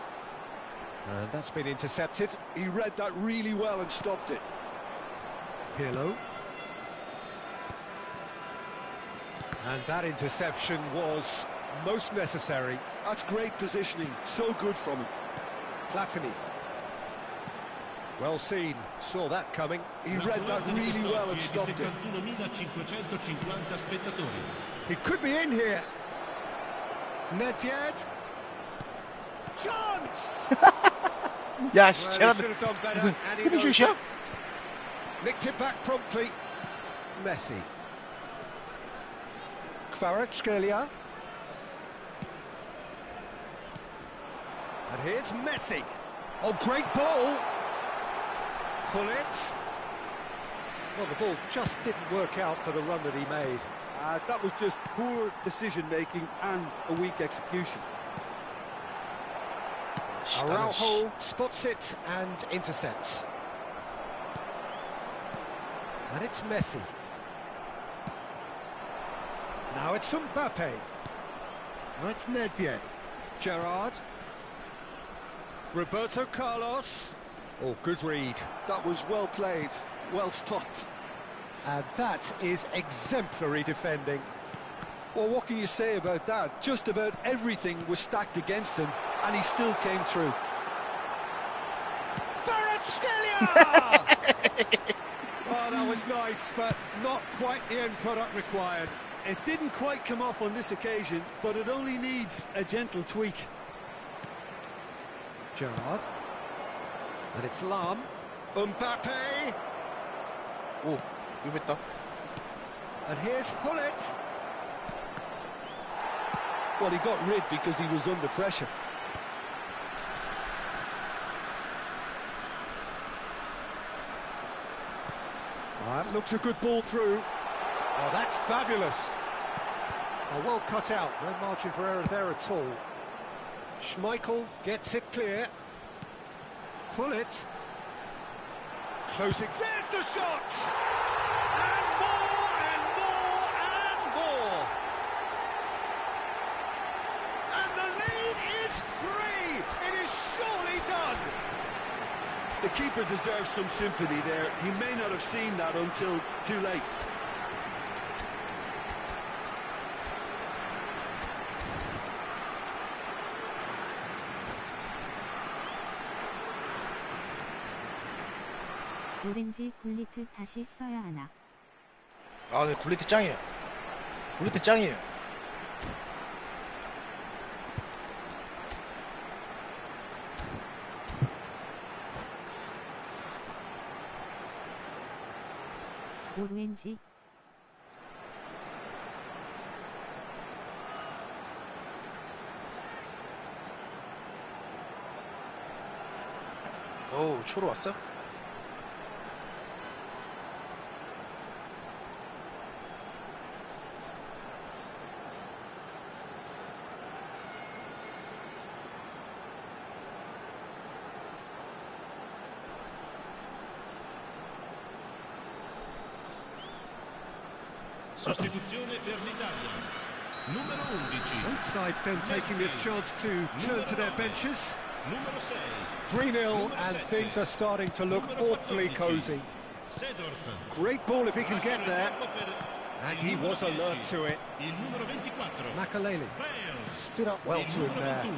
And that's been intercepted. He read that really well and stopped it. Pirlo. And that interception was most necessary. That's great positioning. So good from him. Platini. Well seen. Saw that coming. He read that really well and stopped it. He could be in here. Nedved. Chance! 야, 씨, Well, 쟤는 he should have done better. And he 스크린 knows 슛이야? it. Nicked it back promptly. Messi. Kvaratskhelia. And here's Messi. Oh, great ball. Pull it. Well, the ball just didn't work out for the run that he made. That was just poor decision-making and a weak execution. Araujo spots it and intercepts. And it's Messi. Now it's Mbappe. Now it's Nedved. Gerrard. Roberto Carlos. Oh, good read. That was well played, well stopped. And that is exemplary defending. Well, what can you say about that? Just about everything was stacked against him, and he still came through. Kvaratskhelia! Oh, that was nice, but not quite the end product required. It didn't quite come off on this occasion, but it only needs a gentle tweak. Gerrard. And it's Lam. Mbappe. 오, 위험했다. And here's Hullet. Well, he got rid because he was under pressure. That looks a good ball through. Oh, that's fabulous. Oh, well cut out. No margin for error there at all. Schmeichel gets it clear. Hullet. Closing. There's the shot! And more, and more, and more! And the lead is 3! It is surely done! The keeper deserves some sympathy there. He may not have seen that until too late. 오렌지 굴리트 다시 써야 하나. 아, 네, 굴리트 짱이에요. 굴리트 짱이에요. 오렌지. 어우, 초로 왔어? Sostituzione per l'Italia. Numero 11. Both sides then taking this chance to turn to their benches. Numero 6. 3-0 and things are starting to look awfully cosy. Seedorf. Great ball if he can get there. And he was alert to it. Il numero 24. Makaleli Bale. stood up well to him there. Il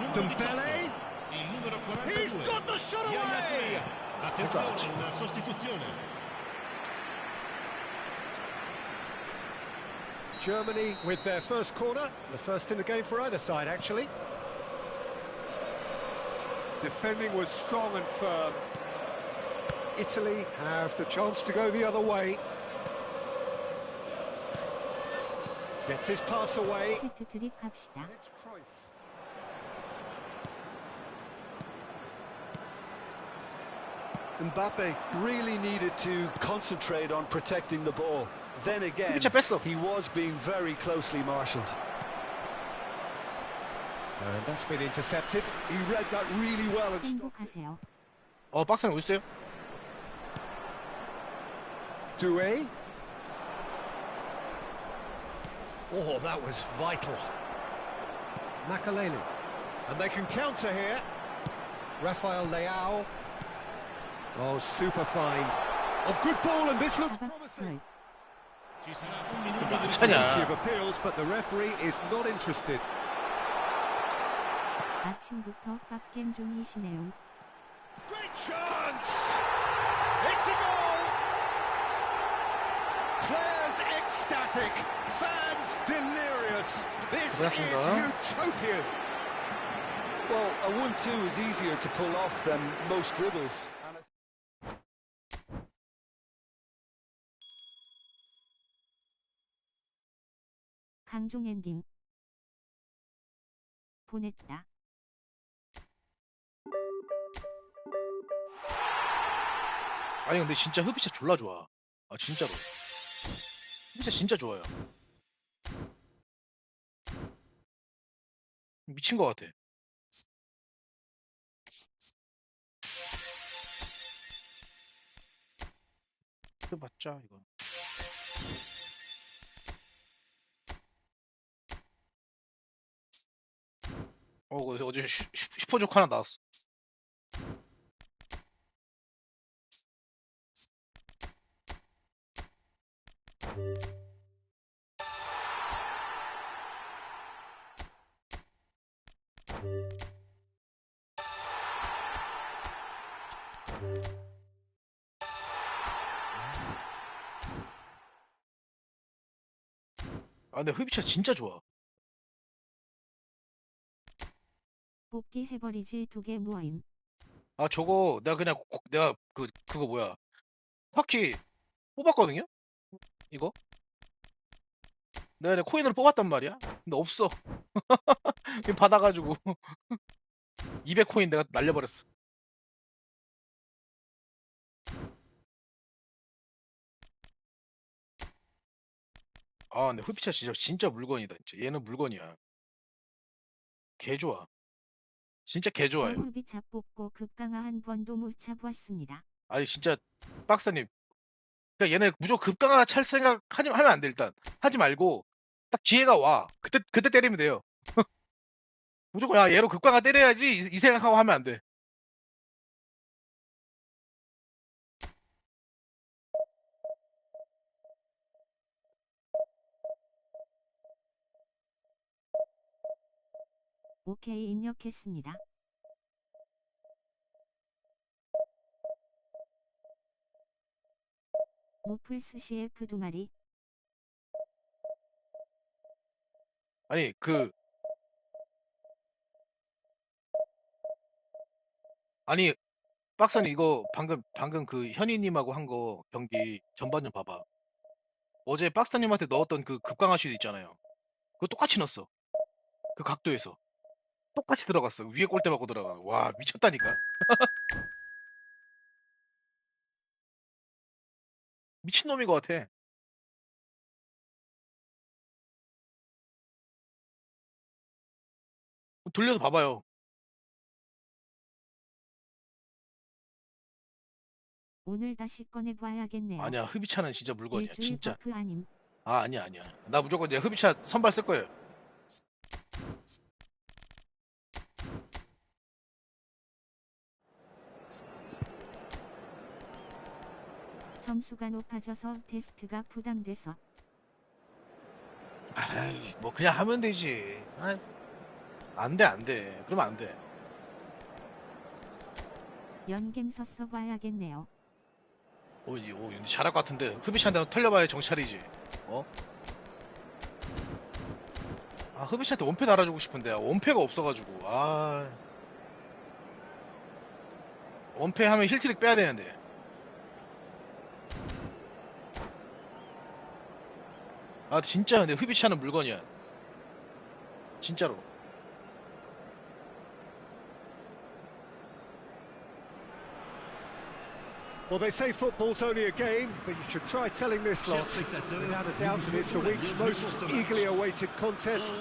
numero Dembele. 18. Il numero 42. He's got the shot away! Attenzione, una sostituzione. Germany with their first corner, the first in the game for either side actually. Defending was strong and firm. Italy have the chance to go the other way. Gets his pass away. 헤트트릭 합시다. It's Cruyff. Mbappe really needed to concentrate on protecting the ball. Then again, he was being very closely marshalled. And that's been intercepted. He read that really well and stopped it. 행복하세요. 박스는 어디 있어요? Doué. Oh, that was vital. Makaleli. And they can counter here. Rafael Leao. Oh, super find. Oh, good ball, and this looks promising. Ci sarà un minuto di Plenty 차냐? of appeals, but the referee is not interested. 아침부터 빡겜 중이시네요. Great chance! It's a goal! Players ecstatic, fans delirious. This is utopian. Well, a 1-2 is easier to pull off than most dribbles. 강종현님 보냈다. 아니 근데 진짜 흡입차 졸라 좋아. 아 진짜로. 흡입차 진짜 좋아요. 미친 것 같아. 해봤자 이거. 어제 슈퍼조크 하나 나왔어. 근데 흡입차 진짜 좋아. 뽑기 해버리지 2개 모임. 저거 내가 그냥 내가 그거 뭐야? 터키 뽑았거든요? 이거? 내가 코인으로 뽑았단 말이야? 근데 없어. 받아가지고 200코인 내가 날려버렸어. 근데 흡입차 진짜 물건이다. 진짜. 얘는 물건이야. 개 좋아. 진짜 개 저 좋아요. 흡입차 뽑고 급강화 한 번도 못 차보았습니다. 아니 진짜 박사님. 그러니까 얘네 무조건 급강화 찰 생각 하면 안 돼. 일단 하지 말고 딱 기회가 와. 그때 때리면 돼요. 무조건 얘로 급강화 때려야지 이 생각하고 하면 안 돼. 오케이 입력했습니다. 모플스 CF 2마리. 아니 아니 박사님 이거 방금 그 현이님하고 한 거 경기 전반 좀 봐봐. 어제 박사님한테 넣었던 그 급강화 슛 있잖아요. 그거 똑같이 넣었어. 그 각도에서 똑같이 들어갔어. 위에 골대 맞고 들어가. 와 미쳤다니까. 미친놈인 것 같아. 돌려서 봐봐요. 오늘 다시 꺼내봐야겠네요. 아니야 흡입차는 진짜 물건이야. 일주일 진짜. 버프 아님. 아니야. 나 무조건 이제 흡입차 선발 쓸 거예요. 점수가 높아져서 테스트가 부담돼서. 아이 뭐 그냥 하면 되지. 안 돼. 그러면 안 돼. 연겜서 써봐야겠네요. 근데 잘할 것 같은데 흡입차한테 털려봐야 정찰이지. 흡입차한테 원패 달아주고 싶은데 원패가 없어가지고 원패 하면 힐트릭 빼야 되는데. 진짜 근데 흡입차는 물건이야. 진짜로. Well, they say football's only a game, but you should try telling this lot. Without a doubt, it is the week's most eagerly awaited contest.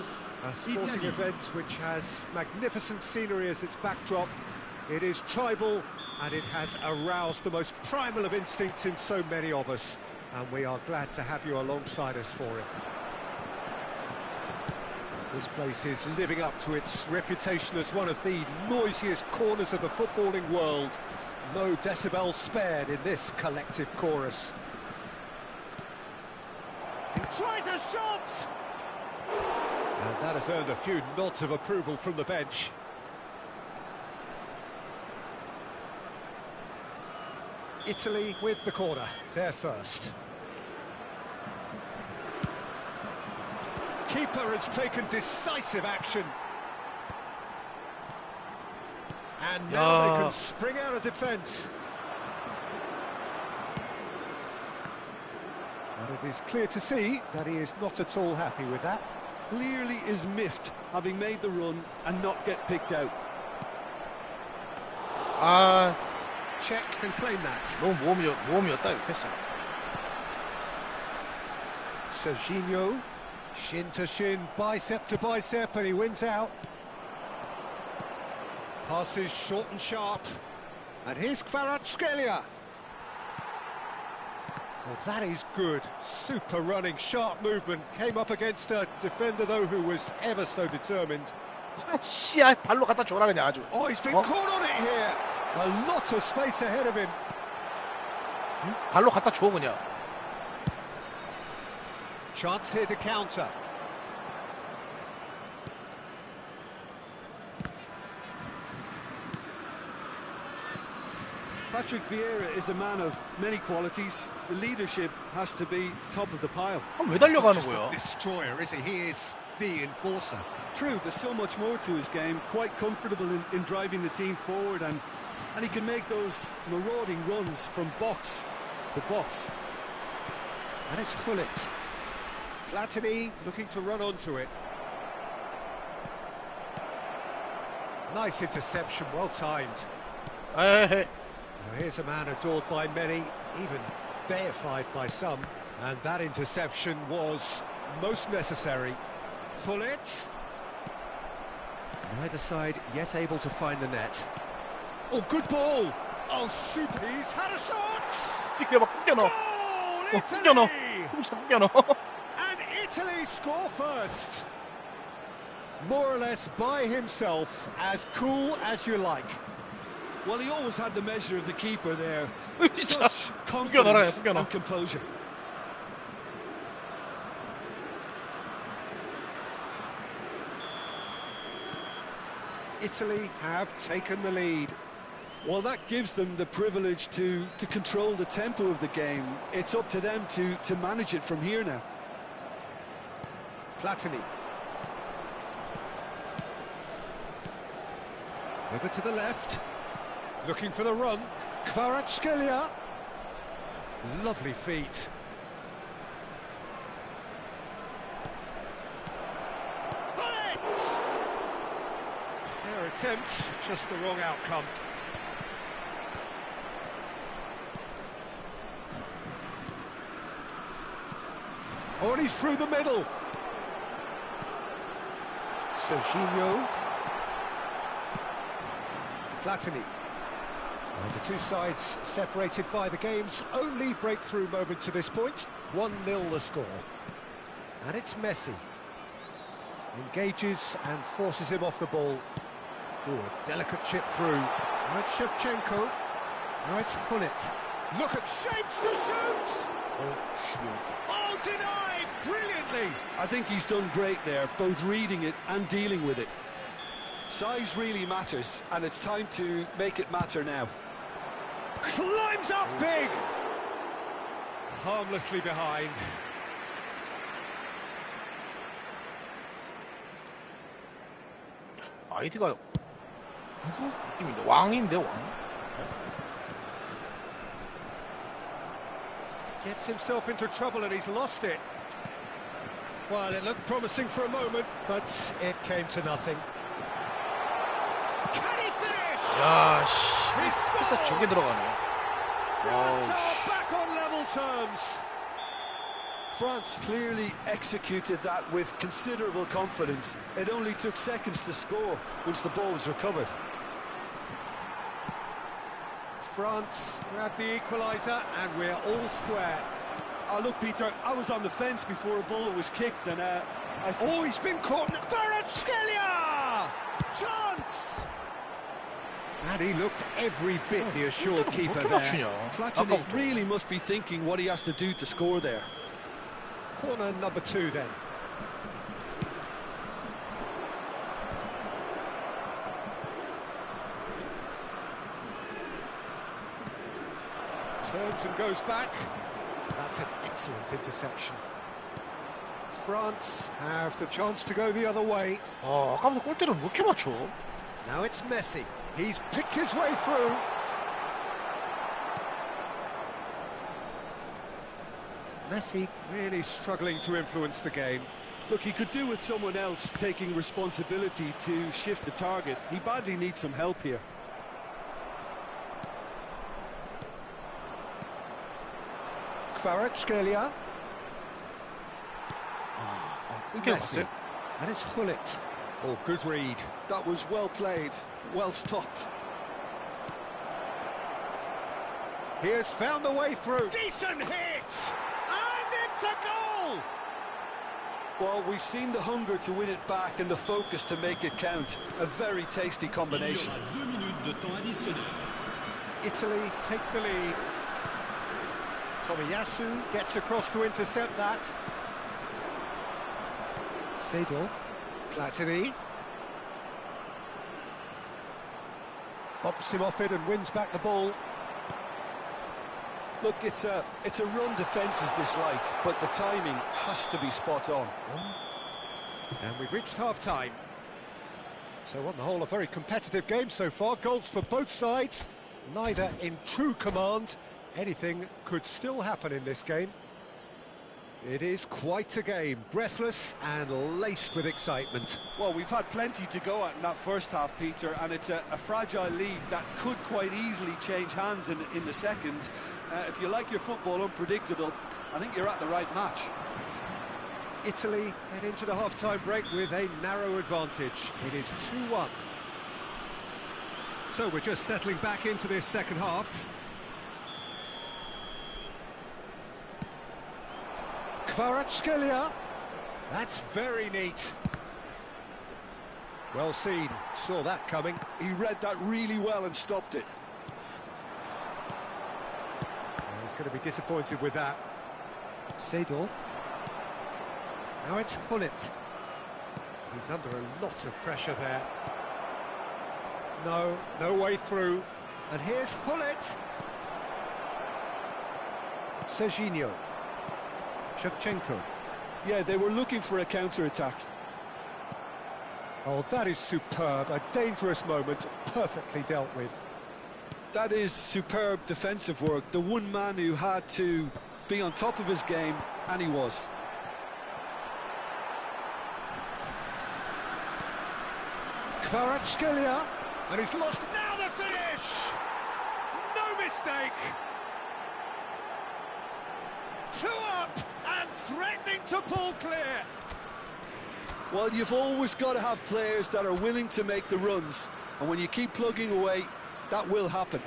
A sporting event which has magnificent scenery as its backdrop. It is tribal, and it has aroused the most primal of instincts in so many of us. And we are glad to have you alongside us for it. This place is living up to its reputation as one of the noisiest corners of the footballing world. No decibels spared in this collective chorus. He tries a shot! And that has earned a few nods of approval from the bench. Italy with the corner, they're first. Keeper has taken decisive action. And now they can spring out of defence. And it is clear to see that he is not at all happy with that. Clearly is miffed, having made the run and not get picked out. Check can claim that. 너무 모험이었다 이거 패스. Serginho, shin to shin, bicep to bicep, and he wins out. Passes short and sharp. And here's Kvaratskhelia. Well, that is good. Super running, sharp movement. Came up against a defender, though, who was ever so determined. 씨야 발로 갖다 줘라 그냥 아주. Oh, he's been caught on it here. A lot of space ahead of him. 응? 발로 갖다 줘 그냥. Chance here to counter. Patrick Vieira is a man of many qualities. The leadership has to be top of the pile. 왜 달려가는 Just a 거야? destroyer, is he? He is the enforcer. True, there's so much more to his game. Quite comfortable in driving the team forward, and he can make those marauding runs from box to box. And it's Hullet. Platini looking to run onto it. Nice interception, well timed. 에헤. Now here's a man adored by many, even deified by some. And that interception was most necessary. Hullet. Neither side yet able to find the net. Oh, good ball! Oh, super! He's had a shot! 이게 막 구겨넣어. Goal, 구겨넣어. Italy! 진짜 구겨넣어. And Italy score first. More or less by himself, as cool as you like. Well, he always had the measure of the keeper there. 진짜 Such 구겨넣어라, confidence 구겨넣어. and composure. Italy have taken the lead. Well, that gives them the privilege to control the tempo of the game. It's up to them to manage it from here now. Platini. Over to the left. Looking for the run. Kvaratskhelia. Lovely feet. Bullet! Their attempt, just the wrong outcome. Oh, and he's through the middle. Serginho. Platini. And the two sides separated by the game's only breakthrough moment to this point. 1-0 the score. And it's Messi. Engages and forces him off the ball. Oh, a delicate chip through. Now it's Shevchenko. Now it's Hullet. Look at shapes to shoot! Oh, denied! Brilliantly! I think he's done great there, both reading it and dealing with it. Size really matters, and it's time to make it matter now. Climbs up big! Harmlessly behind. 아이디가 누구 느낌인데 왕인데 왕. Gets himself into trouble and he's lost it. Well, it looked promising for a moment, but it came to nothing. Can he finish? 야 씨. He 진짜 scored! 저게 들어가네. France 와우, are 씨. back on level terms. France clearly executed that with considerable confidence. It only took seconds to score once the ball was recovered. France grab the equaliser and we're all square. Oh, look, Peter, I was on the fence before a ball was kicked, and Oh, he's been caught. Kvaratskhelia! Chance! And he looked every bit the assured keeper 그렇게 there. 맞추냐? Platini 아까부터. really must be thinking what he has to do to score there. Corner number 2 then. Turns and goes back. That's an excellent interception. France have the chance to go the other way. 아, 아까부터 골대를 왜 이렇게 맞춰? Now it's Messi. He's picked his way through. Messi really struggling to influence the game. Look, he could do with someone else taking responsibility to shift the target. He badly needs some help here. Kvaratskhelia. 끊기는 Messi. 봤어요? And it's Hullet. Oh, good read. That was well played, well stopped. He has found the way through. Decent hit! And it's a goal! Well, we've seen the hunger to win it back and the focus to make it count. A very tasty Il y combination. aura 2 minutes de temps additionnel. Italy take the lead. Tomiyasu gets across to intercept that. Seedorf. Platini. Bumps him off it and wins back the ball. Look, it's a run defence's dislike, but the timing has to be spot on. And we've reached half-time. So on the whole, a very competitive game so far. Goals for both sides, neither in true command. Anything could still happen in this game. It is quite a game, breathless and laced with excitement. Well, we've had plenty to go at in that first half, Peter, and it's a fragile lead that could quite easily change hands in the second. If you like your football unpredictable, I think you're at the right match. Italy head into the half-time break with a narrow advantage. It is 2-1. So we're just settling back into this second half. Kvaratskhelia. That's very neat. Well seen, saw that coming. He read that really well and stopped it. He's going to be disappointed with that. Seedorf. Now it's Hullet. He's under a lot of pressure there. No way through. And here's Hullet. Serginho. Shevchenko. Yeah, they were looking for a counter-attack. Oh, that is superb. A dangerous moment, perfectly dealt with. That is superb defensive work. The one man who had to be on top of his game, and he was. Kvaratskhelia, and he's lost. Now the finish! No mistake! 2 up and threatening to pull clear. Well, you've always got to have players that are willing to make the runs, and when you keep plugging away, that will happen.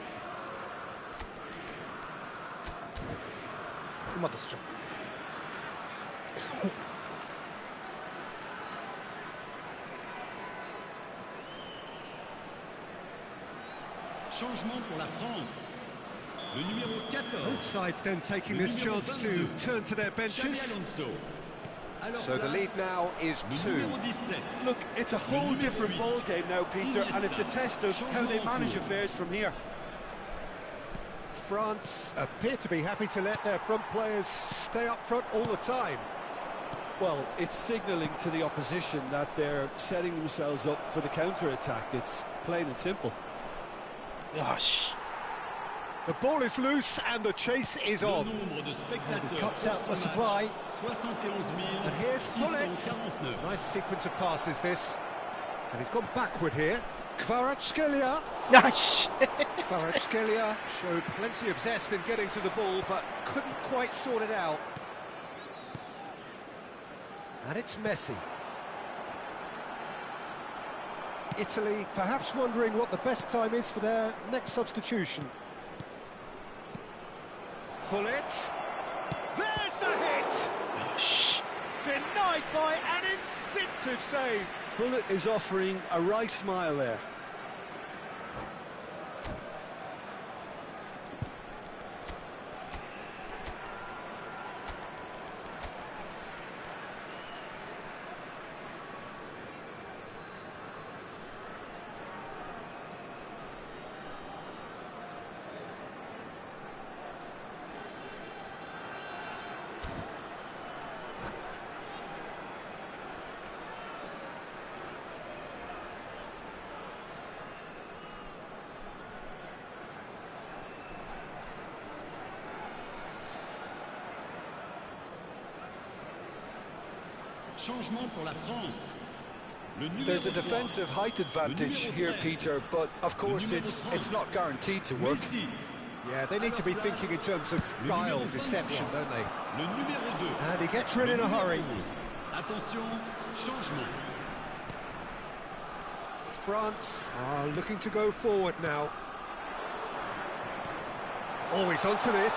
Changement pour la France. Le numéro 14. Both sides then taking this chance to turn to their benches. So the lead now is 2. Look, it's a whole different ball game now, Peter, and it's a test of how they manage affairs from here. France appear to be happy to let their front players stay up front all the time. Well, it's signalling to the opposition that they're setting themselves up for the counter-attack. It's plain and simple. Gosh. The ball is loose and the chase is on. And he cuts out the supply. And here's Hullet. Nice sequence of passes this. And he's gone backward here. Kvaratskhelia. Gosh. Kvaratskhelia showed plenty of zest in getting to the ball, but couldn't quite sort it out. And it's Messi. Italy perhaps wondering what the best time is for their next substitution. Hullet. There's the hit! Denied by an instinctive save. Hullet is offering a wry smile there. Changement pour la France. There's a defensive height advantage here, Peter, but of course it's not guaranteed to work. Yeah, they need to be thinking in terms of guile, deception, don't they? And he gets rid in a hurry. Attention, changement. France are looking to go forward now. Oh, he's onto this,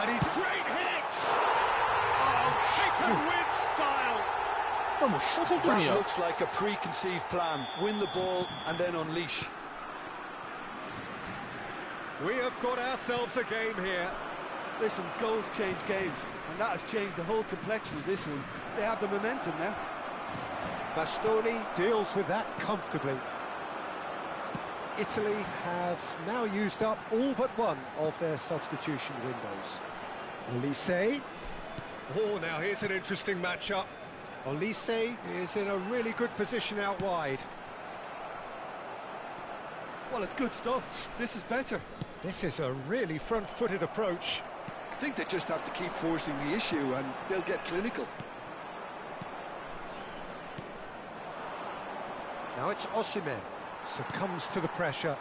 and he's great hit! Oh, taken with style! That looks like a preconceived plan. Win the ball and then unleash. We have got ourselves a game here. Listen, goals change games, and that has changed the whole complexion of this one. They have the momentum now. Bastoni deals with that comfortably. Italy have now used up all but one of their substitution windows. Olise. Oh, now here's an interesting matchup. Olise is in a really good position out wide. Well, it's good stuff. This is better. This is a really front-footed approach. I think they just have to keep forcing the issue and they'll get clinical. Now it's Osimhen. Succumbs to the pressure.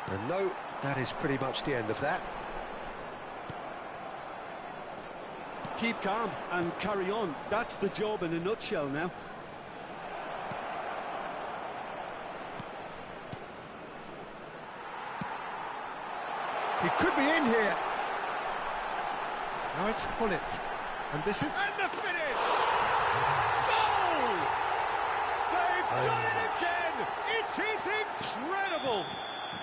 And no, that is pretty much the end of that. Keep calm and carry on. That's the job in a nutshell now. He could be in here. Now it's Hullet. And this is... And the finish! Goal! They've done it again! It is incredible!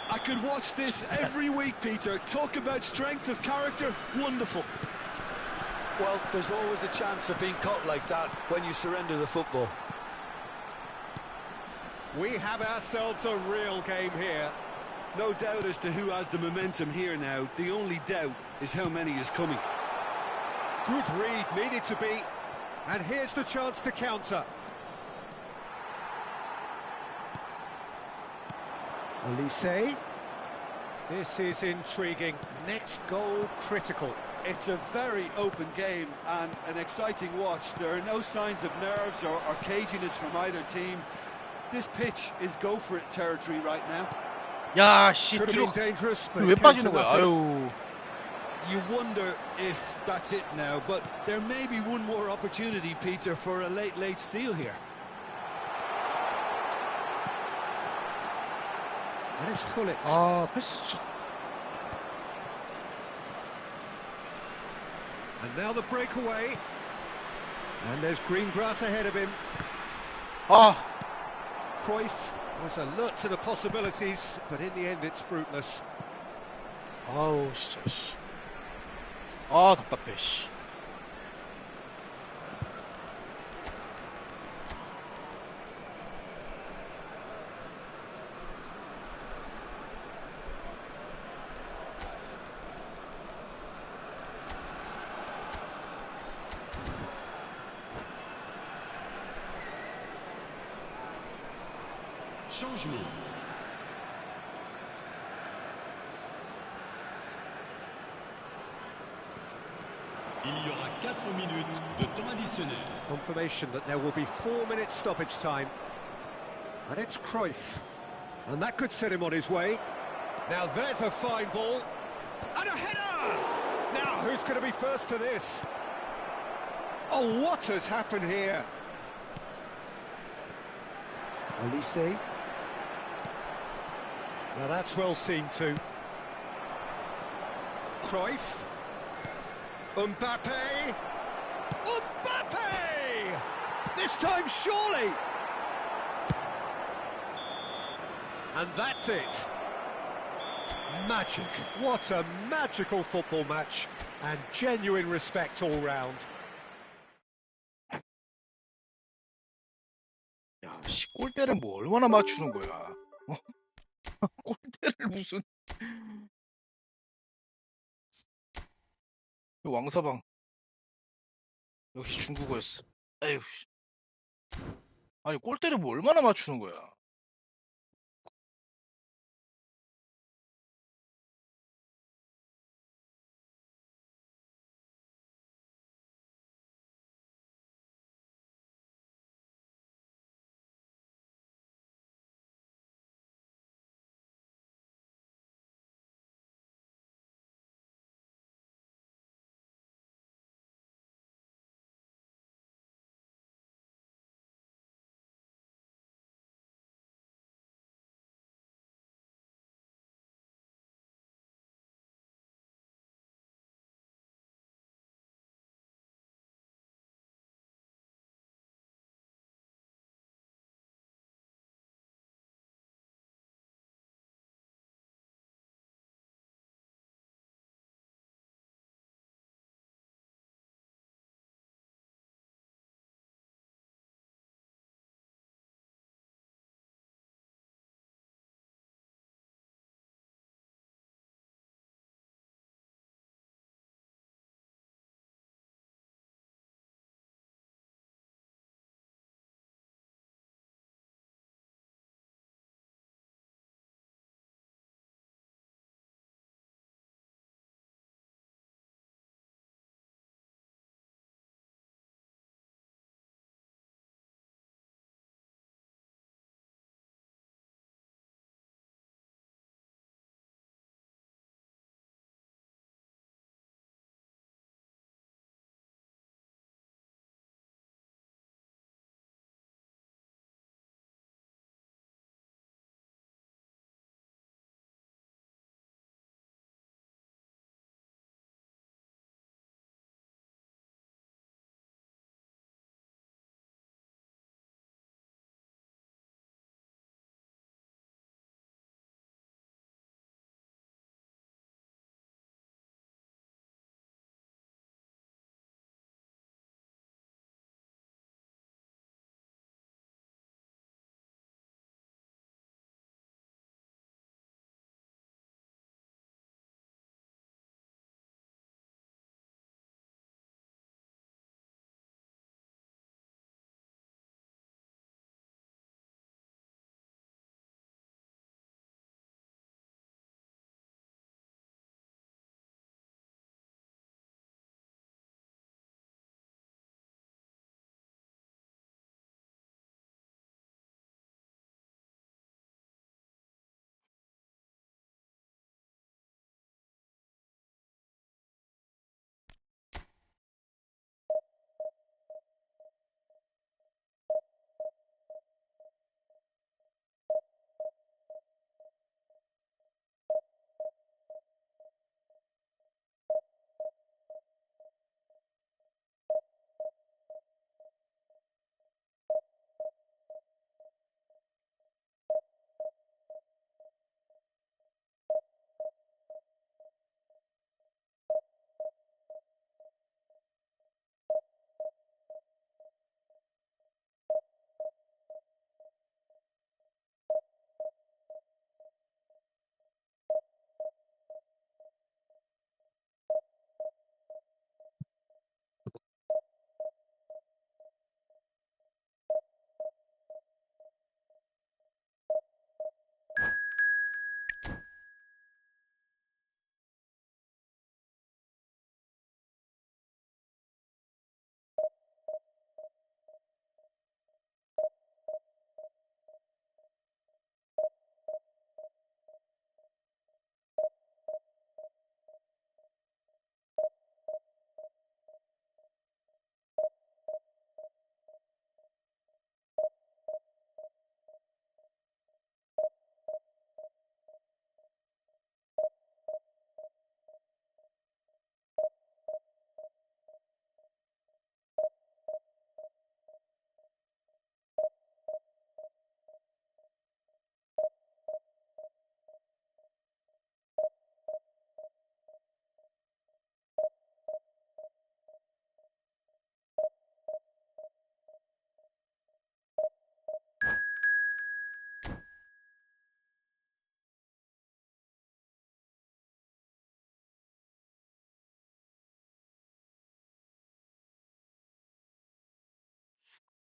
I could watch this every week, Peter. Talk about strength of character. Wonderful. Well, there's always a chance of being caught like that when you surrender the football. We have ourselves a real game here. No doubt as to who has the momentum here now. The only doubt is how many is coming. Good read, needed to be. And here's the chance to counter. Olise. This is intriguing. Next goal critical. It's a very open game and an exciting watch. There are no signs of nerves or caginess from either team. This pitch is go-for-it territory right now. 야, 씨, Could have 뒤로 been dangerous, but 왜 it came to 빠지는 거야? nothing. 아유. You wonder if that's it now, but there may be one more opportunity, Peter, for a late steal here. And it's Hullet. 아, 패스. And now the breakaway. And there's green grass ahead of him. 아, Cruyff was alert to the possibilities, but in the end it's fruitless. 아우, 진짜, 씨. 아, 답답해, 씨. Changement. Il y aura 4 minutes de temps additionnel. Confirmation that there will be 4 minutes stoppage time. And it's Cruyff. And that could set him on his way. Now there's a fine ball. And a header! Now who's going to be first to this? Oh, what has happened here? Olise. Now that's well seen too. Cruyff. Mbappe! Mbappe! This time surely! And that's it. Magic. What a magical football match. And genuine respect all round. 야, 씨, 골대를 뭐 얼마나 맞추는 거야? 어? 골대를 무슨? 왕서방 역시 중국어였어. 에휴. 아니 골대를 뭐 얼마나 맞추는 거야?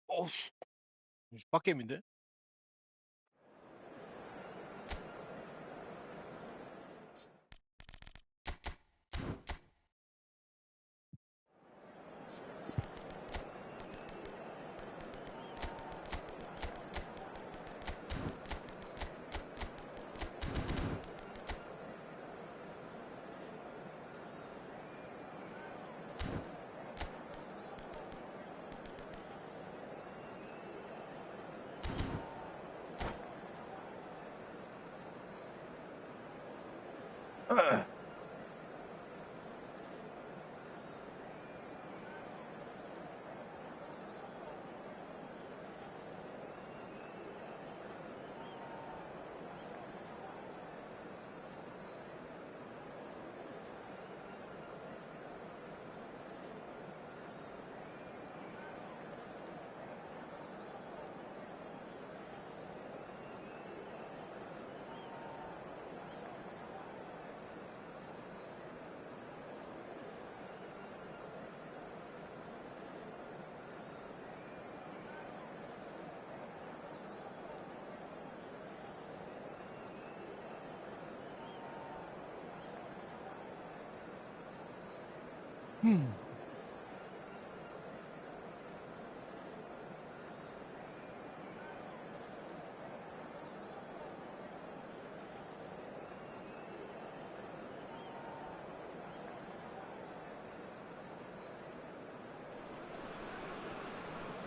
어우, 빡겜인데?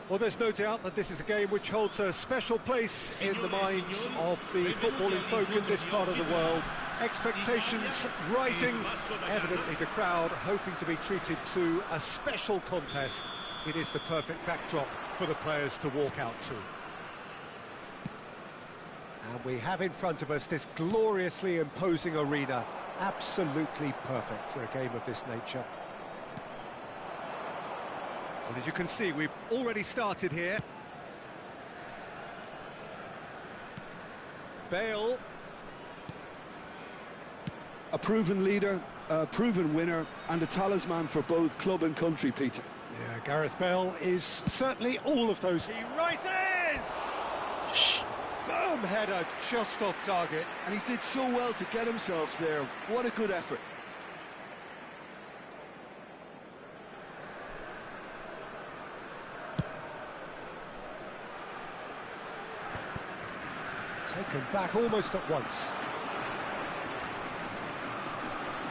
Well, there's no doubt that this is a game which holds a special place in the minds of the footballing folk in this part of the world. Expectations rising, evidently the crowd hoping to be treated to a special contest. It is the perfect backdrop for the players to walk out to. And we have in front of us this gloriously imposing arena, absolutely perfect for a game of this nature. Well, as you can see, we've already started here. Bale. A proven leader, a proven winner, and a talisman for both club and country, Peter. Yeah, Gareth Bale is certainly all of those. He rises! Firm header just off target. And he did so well to get himself there. What a good effort. Taken back almost at once.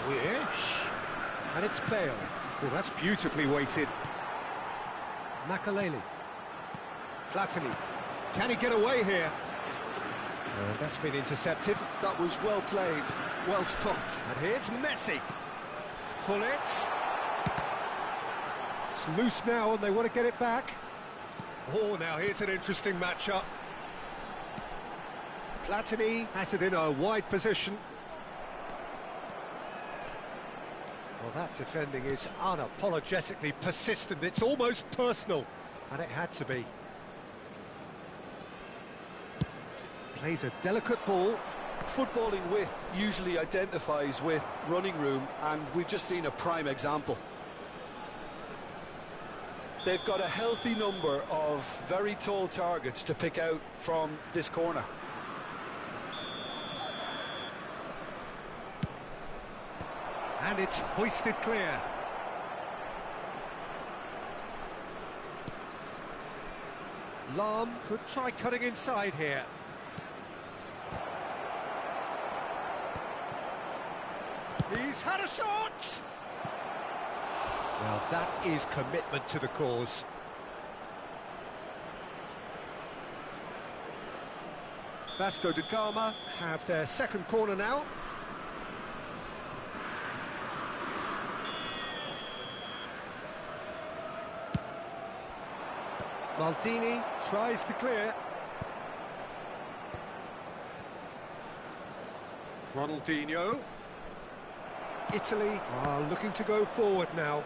Wish. And it's Bale. Well, that's beautifully weighted. Makaleli. Platini. Can he get away here? And that's been intercepted. That was well played, well stopped. And here's Messi. Gullit. It's loose now and they want to get it back. Oh, now here's an interesting matchup. Platini has it in a wide position. Well, that defending is unapologetically persistent. It's almost personal, and it had to be. Plays a delicate ball. Footballing width usually identifies with running room, and we've just seen a prime example. They've got a healthy number of very tall targets to pick out from this corner. And it's hoisted clear. Lahm could try cutting inside here. He's had a shot! Well, that is commitment to the cause. Vasco da Gama have their second corner now. Maldini tries to clear. Ronaldinho. Italy are looking to go forward now.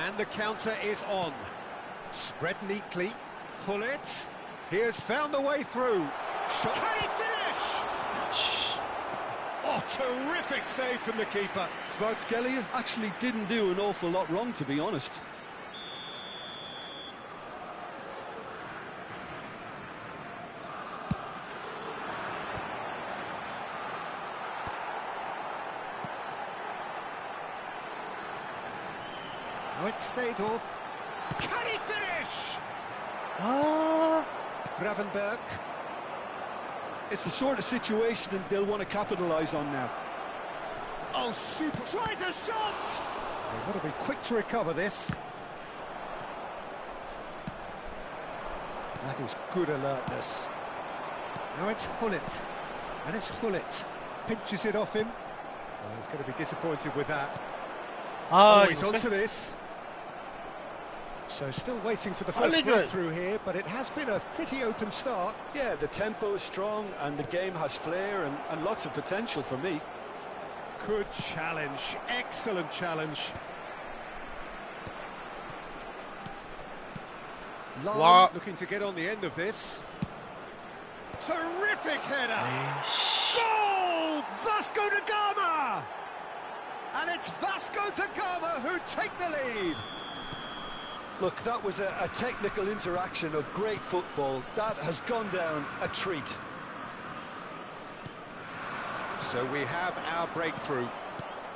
And the counter is on. Spread neatly. Gullit. He has found the way through. Shot. Can he finish? Oh, terrific save from the keeper. Kvaratskhelia actually didn't do an awful lot wrong, to be honest. it's Seedorf. Can he finish? 아, Gravenberg. It's the sort of situation they'll want to capitalise on now. Oh, super. Tries a shot! They want to be quick to recover this. That is good alertness. Now it's Hullet. And it's Hullet. Pinches it off him. Oh, he's going to be disappointed with that. 아, He's 이거 onto this. So still waiting for the Only first good. breakthrough here, but it has been a pretty open start. Yeah, the tempo is strong and the game has flair and lots of potential for me. Good challenge, excellent challenge. Long Wow. looking to get on the end of this. Terrific header! 에이씨. Goal! Vasco da Gama! And it's Vasco da Gama who take the lead. Look, that was a technical interaction of great football. That has gone down a treat. So we have our breakthrough.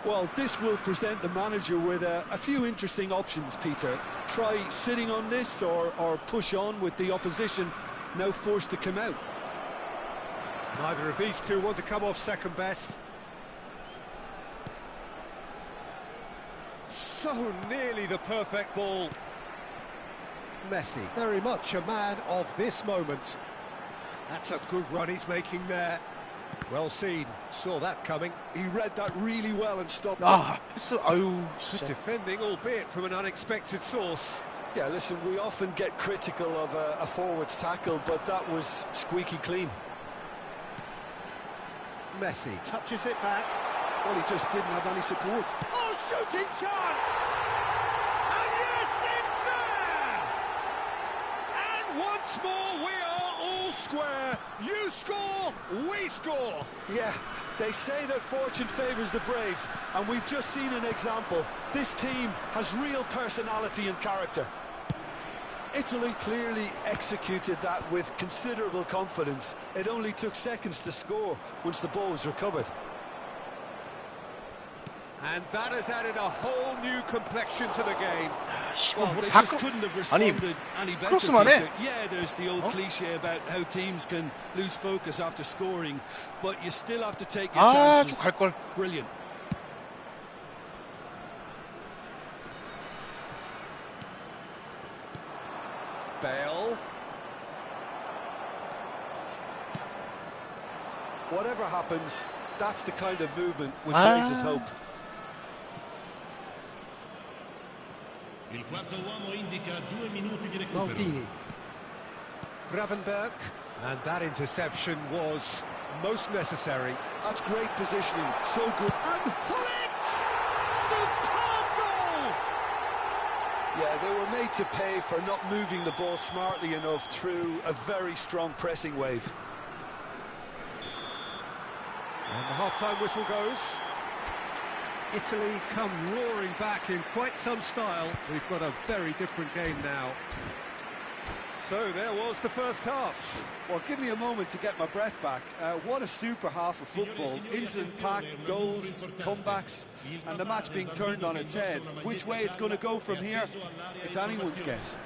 Well, this will present the manager with a few interesting options, Peter. Try sitting on this or push on with the opposition now forced to come out. Neither of these two want to come off second best. So nearly the perfect ball. Messi, very much a man of this moment. That's a good run he's making there. Well seen, saw that coming. He read that really well and stopped it. 아, 패스, 아유, Good 진짜. defending, albeit from an unexpected source. Yeah, listen, we often get critical of a forward's tackle, but that was squeaky clean. Messi touches it back. Well, he just didn't have any support. Oh, shooting chance! And yes, it's there! And once more, we are all square. You score, we score. Yeah, they say that fortune favours the brave, and we've just seen an example. This team has real personality and character. Italy clearly executed that with considerable confidence. It only took seconds to score once the ball was recovered. And that has added a whole new complexion to the game. Well, 뭐 they 다 just 크- couldn't have 아니, responded any better. 크로스만 해. Peter. Yeah, there's the old cliche about how teams can lose focus after scoring, but you still have to take your 아, 좀 chances. 갈걸. Brilliant. Bale. Whatever happens, that's the kind of movement which Ah. raises hope. Il quarto uomo indica 2 minuti di recupero. Maldini. Gravenberg. And that interception was most necessary. That's great positioning, so good. And Hullet! Superb goal! Yeah, they were made to pay for not moving the ball smartly enough through a very strong pressing wave. And the half-time whistle goes. Italy come roaring back in quite some style. We've got a very different game now. So there was the first half. Well, give me a moment to get my breath back. What a super half of football. Instant pack, goals, comebacks, and the match being turned on its head. Which way it's going to go from here, it's anyone's guess.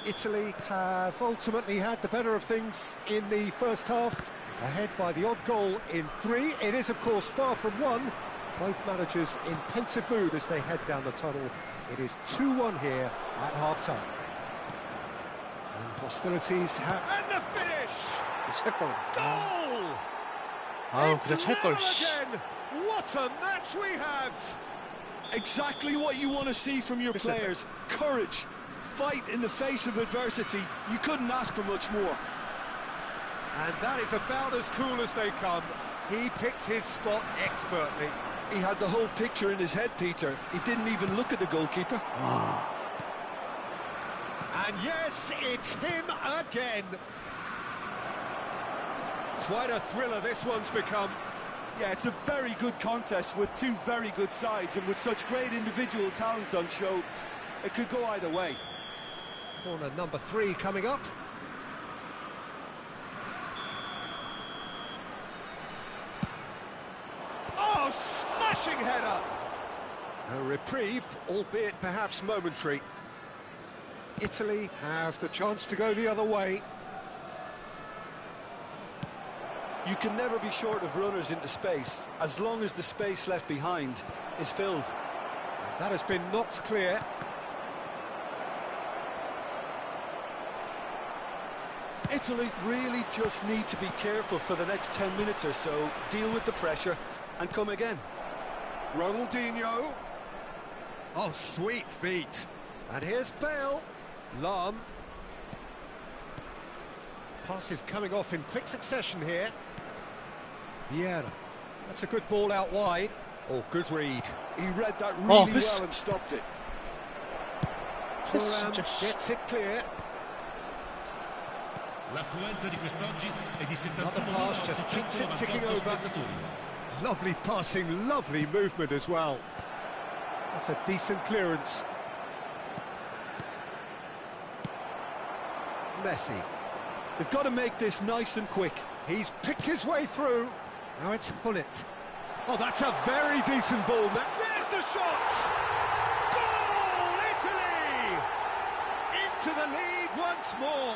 Italy have ultimately had the better of things in the first half, ahead by the odd goal in 3. It is, of course, far from 1. Both managers in pensive mood as they head down the tunnel. It is 2-1 here at half-time. And hostilities have... And the finish! 찰걸. Goal! 아우, It's 그냥 찰걸. level again! What a match we have! Exactly what you want to see from your players. Courage, fight in the face of adversity. You couldn't ask for much more. And that is about as cool as they come. He picked his spot expertly. He had the whole picture in his head, Peter. He didn't even look at the goalkeeper. And yes, it's him again. Quite a thriller this one's become. Yeah, it's a very good contest with two very good sides, and with such great individual talent on show, it could go either way. Corner number 3 coming up. Oh, smashing header! A reprieve, albeit perhaps momentary. Italy have the chance to go the other way. You can never be short of runners into space, as long as the space left behind is filled. That has been knocked clear. Italy really just need to be careful for the next 10 minutes or so, deal with the pressure and come again. Ronaldinho. Oh, sweet feet. And here's Bale. Lam. Passes coming off in quick succession here. Vieira. That's a good ball out wide. Oh, good read. He read that really well and stopped it. Thuram gets it clear. Another pass just keeps it ticking over. Lovely passing, lovely movement as well. That's a decent clearance. Messi. They've got to make this nice and quick. He's picked his way through. Now it's Hullet. Oh, that's a very decent ball. There's the shot! Goal, Italy! Into the lead once more.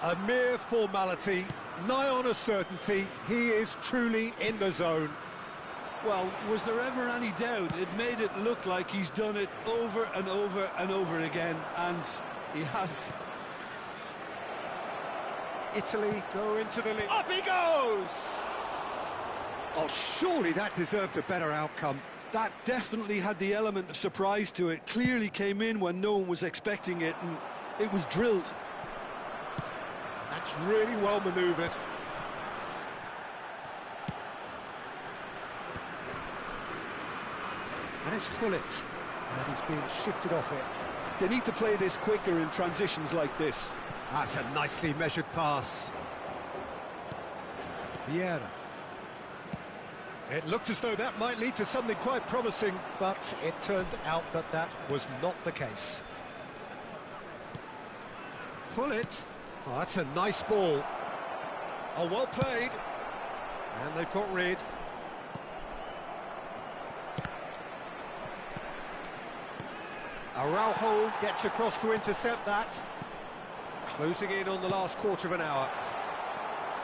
A mere formality, nigh on a certainty. He is truly in the zone. Well, was there ever any doubt? It made it look like he's done it over and over and over again, and he has. Italy go into the lead. Up he goes! Oh, surely that deserved a better outcome. That definitely had the element of surprise to it. Clearly came in when no one was expecting it, and it was drilled. That's really well manoeuvred. And it's Hullet. And he's being shifted off it. They need to play this quicker in transitions like this. That's a nicely measured pass. Vieira. It looked as though that might lead to something quite promising, but it turned out that that was not the case. Hullet. Oh, that's a nice ball. Oh, well played. And they've got rid. Araujo gets across to intercept that. Closing in on the last quarter of an hour.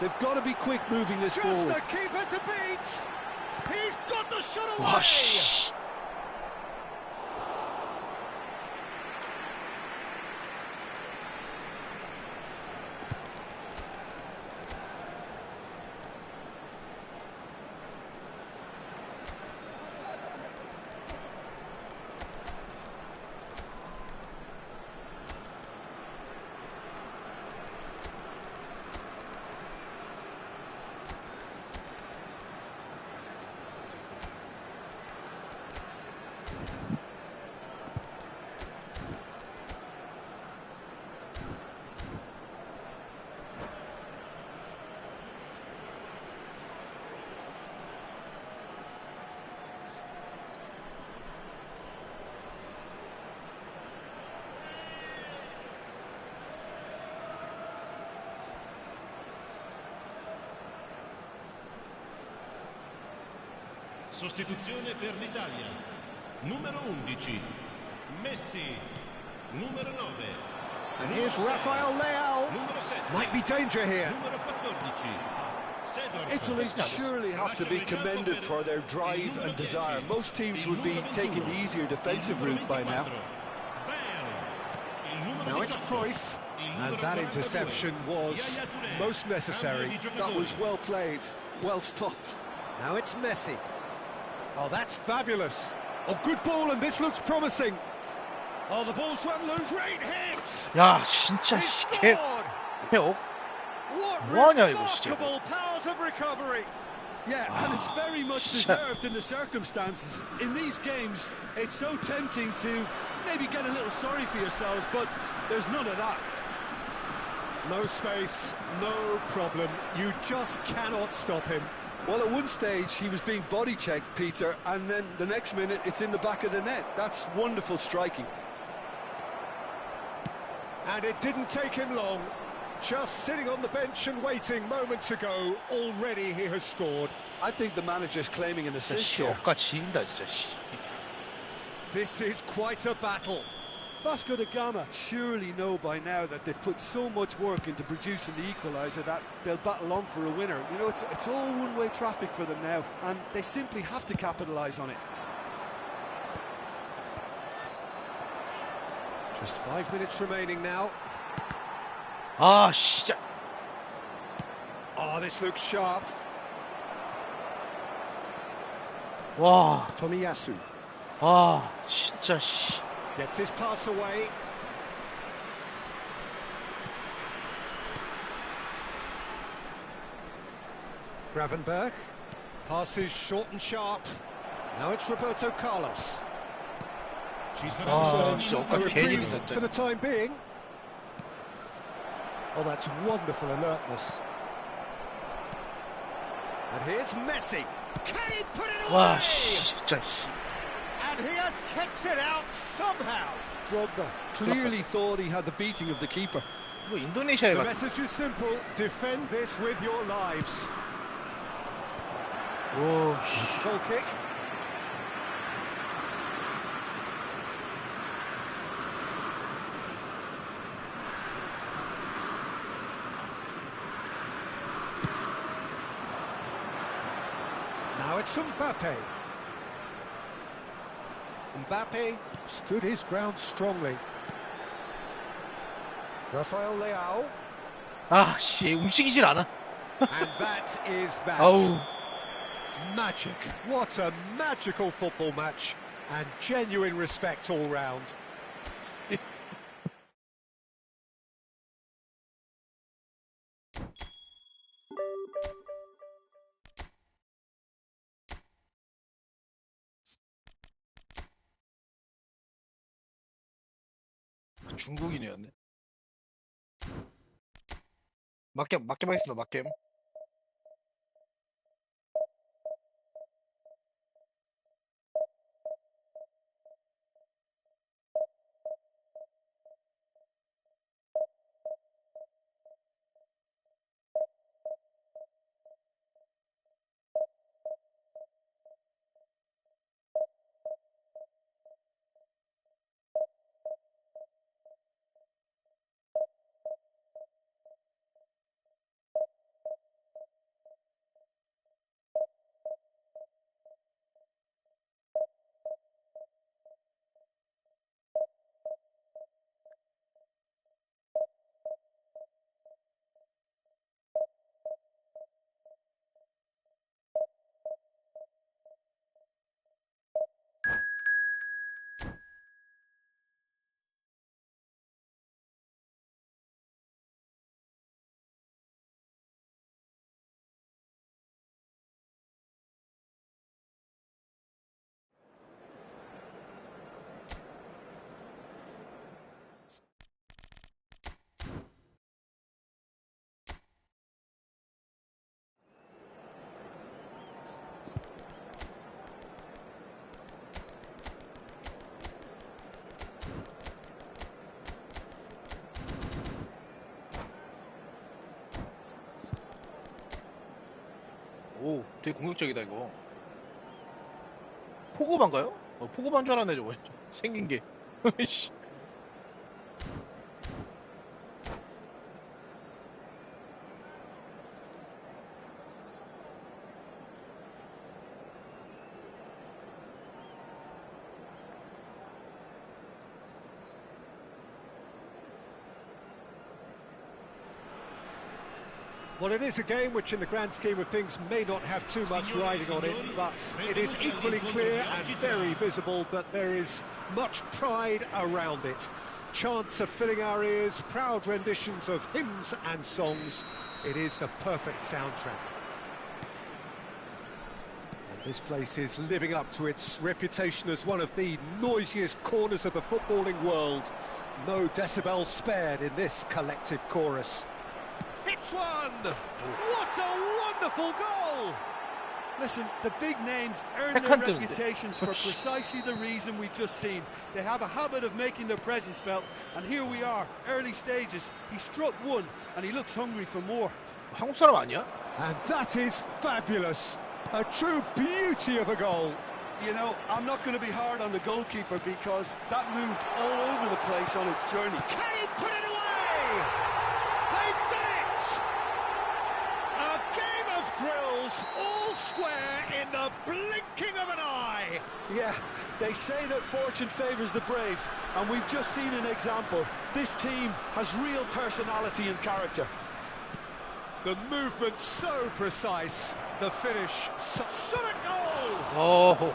They've got to be quick moving this forward. Just the keeper to beat. He's got the shot away. Whoosh. Sostituzione per l'Italia. Numero 11, Messi. Numero 9. And here's Rafael Leao. Numero 7. Might be danger here. Numero 14. Italy surely have to be commended for their drive and desire. Most teams would be taking the easier defensive route by now. Now it's Cruyff. And that interception was most necessary. That was well played, well stopped. Now it's Messi. Oh, that's fabulous. Oh, good ball, and this looks promising. Oh, the ball's run loose. Great hit. 야, 진짜 개 뭐하냐 이거 진짜. Remarkable powers of recovery. Yeah, and it's very much deserved in the circumstances. In these games, it's so tempting to maybe get a little sorry for yourselves, but there's none of that. No space, no problem. You just cannot stop him. Well, at one stage, he was being body-checked, Peter, and then the next minute, it's in the back of the net. That's wonderful striking. And it didn't take him long. Just sitting on the bench and waiting moments ago, already he has scored. I think the manager's claiming an assist 씨, here. 억까 지린다 진짜. 씨. This is quite a battle. Vasco da Gama surely know by now that they've put so much work into producing the equaliser that they'll battle on for a winner. You know, it's all one-way traffic for them now, and they simply have to capitalise on it. Just 5 minutes remaining now. 아, 진짜. Oh, this looks sharp. 와, Tomiyasu 아, 진짜, 씨. gets his pass away. Gravenberg passes short and sharp. Now it's Roberto Carlos. 아, 진짜 엇가 괜히 Reprieve 됐다. for the time being. Oh, that's wonderful alertness. And here's Messi. Can he put it away? 와, 씨, 진짜. And he has kicked it out somehow. Drogba clearly thought he had the beating of the keeper. 이거 인도네시아에 The 같은. message is simple: defend this with your lives. 오, 씨. Goal kick. Now it's Mbappe. Mbappe stood his ground strongly. Rafael Leao. 아, 씨, 움직이질 않아. And that is that. 아우. Magic. What a magical football match. And genuine respect all round. 중국인이었네. 맞게 하겠습니다. 맞게. 오, 되게 공격적이다 이거. 포고반가요? 포고반 줄 알았네 저거. 생긴 게. 씨. Well, it is a game which in the grand scheme of things may not have too much riding on it, but it is equally clear and very visible that there is much pride around it. Chants are filling our ears, proud renditions of hymns and songs. It is the perfect soundtrack. And this place is living up to its reputation as one of the noisiest corners of the footballing world. No decibels spared in this collective chorus. Hits one! What a wonderful goal! Listen, the big names earn their reputations for precisely the reason we've just seen. They have a habit of making their presence felt, and here we are, early stages. He struck one, and he looks hungry for more. 한국 사람 아니야? And that is fabulous. A true beauty of a goal. You know, I'm not going to be hard on the goalkeeper because that moved all over the place on its journey. Can he put it away? They've done it! A game of thrills, all square in the blinking of an eye. Yeah, they say that fortune favours the brave, and we've just seen an example. This team has real personality and character. The movement so precise, the finish shot a goal! Oh.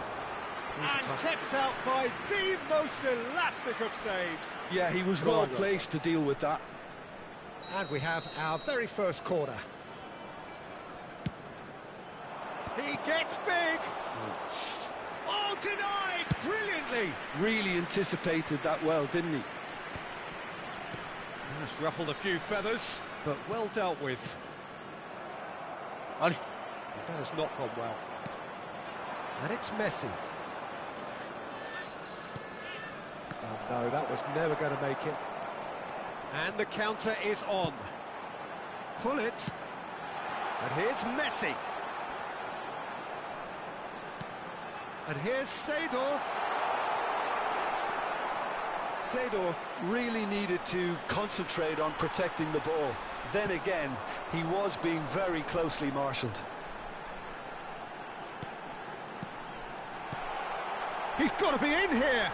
And kept out by the most elastic of saves. Yeah, he was well placed to deal with that. And we have our very first corner. He gets big. Oh, denied brilliantly. Really anticipated that well, didn't he? Just ruffled a few feathers, but well dealt with. 아니. That has not gone well. And it's Messi. Oh no, that was never going to make it. And the counter is on. Pull it. And here's Messi. And here's Seedorf. Seedorf really needed to concentrate on protecting the ball. Then again, he was being very closely marshalled. He's got to be in here.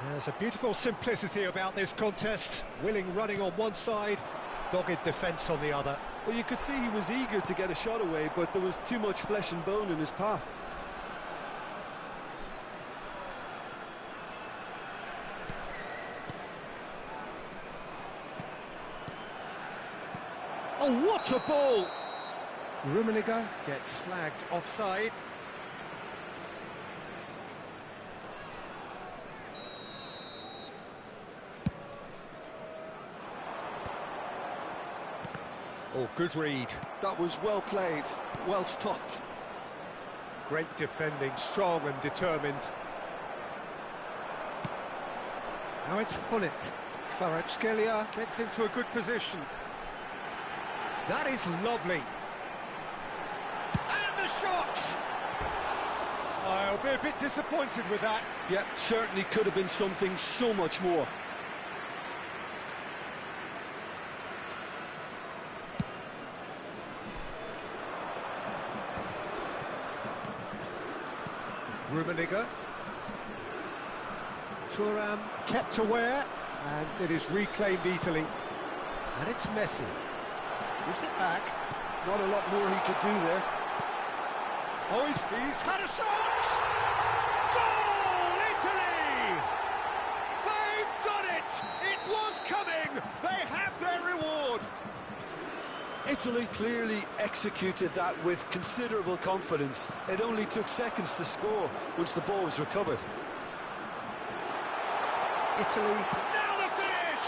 There's a beautiful simplicity about this contest. Willing running on one side, dogged defence on the other. Well, you could see he was eager to get a shot away, but there was too much flesh and bone in his path. Oh, what a ball! Rummenigge gets flagged offside. Oh, good read. That was well played, well stopped. Great defending, strong and determined. Now it's Hullet. Kvaratskhelia gets into a good position. That is lovely. And the shot! I'll be a bit disappointed with that. Yeah, certainly could have been something so much more. Rummenigge. Thuram kept aware, and it is reclaimed easily. And it's Messi. Gives it back. Not a lot more he could do there. Oh, he's had a shot! Goal, Italy! They've done it! It was coming! They have their reward! Italy clearly executed that with considerable confidence. It only took seconds to score once the ball was recovered. Italy, now the finish!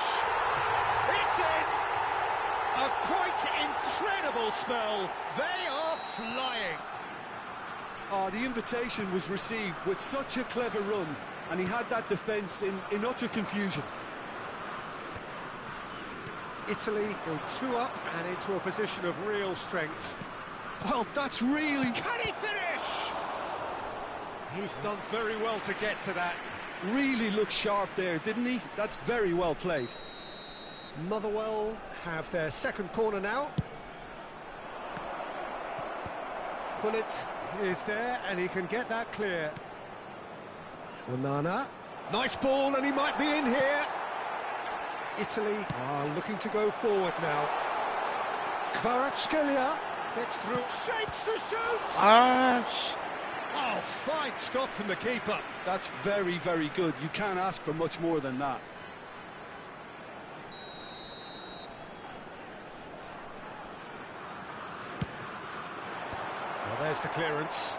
It's in! A quite incredible spell. They are flying. The invitation was received with such a clever run, and he had that defence in utter confusion. Italy go 2 up and into a position of real strength. Well, that's really... Can he finish? He's done very well to get to that. Really looked sharp there, didn't he? That's very well played. Motherwell have their second corner now. Hullet is there and he can get that clear. Onana. Nice ball and he might be in here. Italy are looking to go forward now. Kvaratskhelia gets through, shapes to shoot! Oh, fine stop from the keeper. That's very, very good. You can't ask for much more than that. Well, there's the clearance.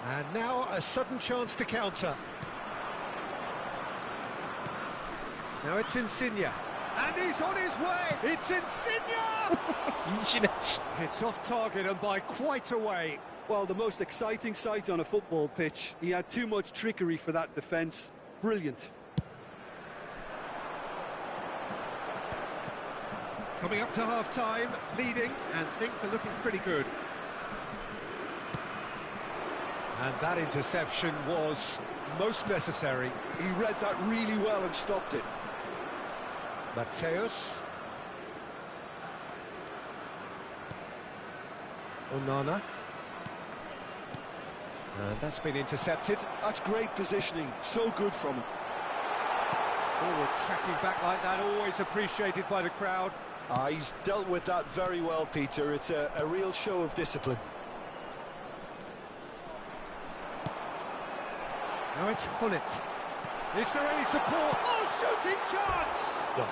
And now a sudden chance to counter. Now it's Insigne. And he's on his way! It's Insigne! It's off target and by quite a way. Well, the most exciting sight on a football pitch. He had too much trickery for that defence. Brilliant. Coming up to half-time, leading, and things are looking pretty good. And that interception was most necessary. He read that really well and stopped it. Mateus. Onana. And that's been intercepted. That's great positioning, so good from him. Forward tracking back like that, always appreciated by the crowd. He's dealt with that very well, Peter. It's a real show of discipline. Now it's Hunnit. Is there any support? Oh, shooting chance! 야,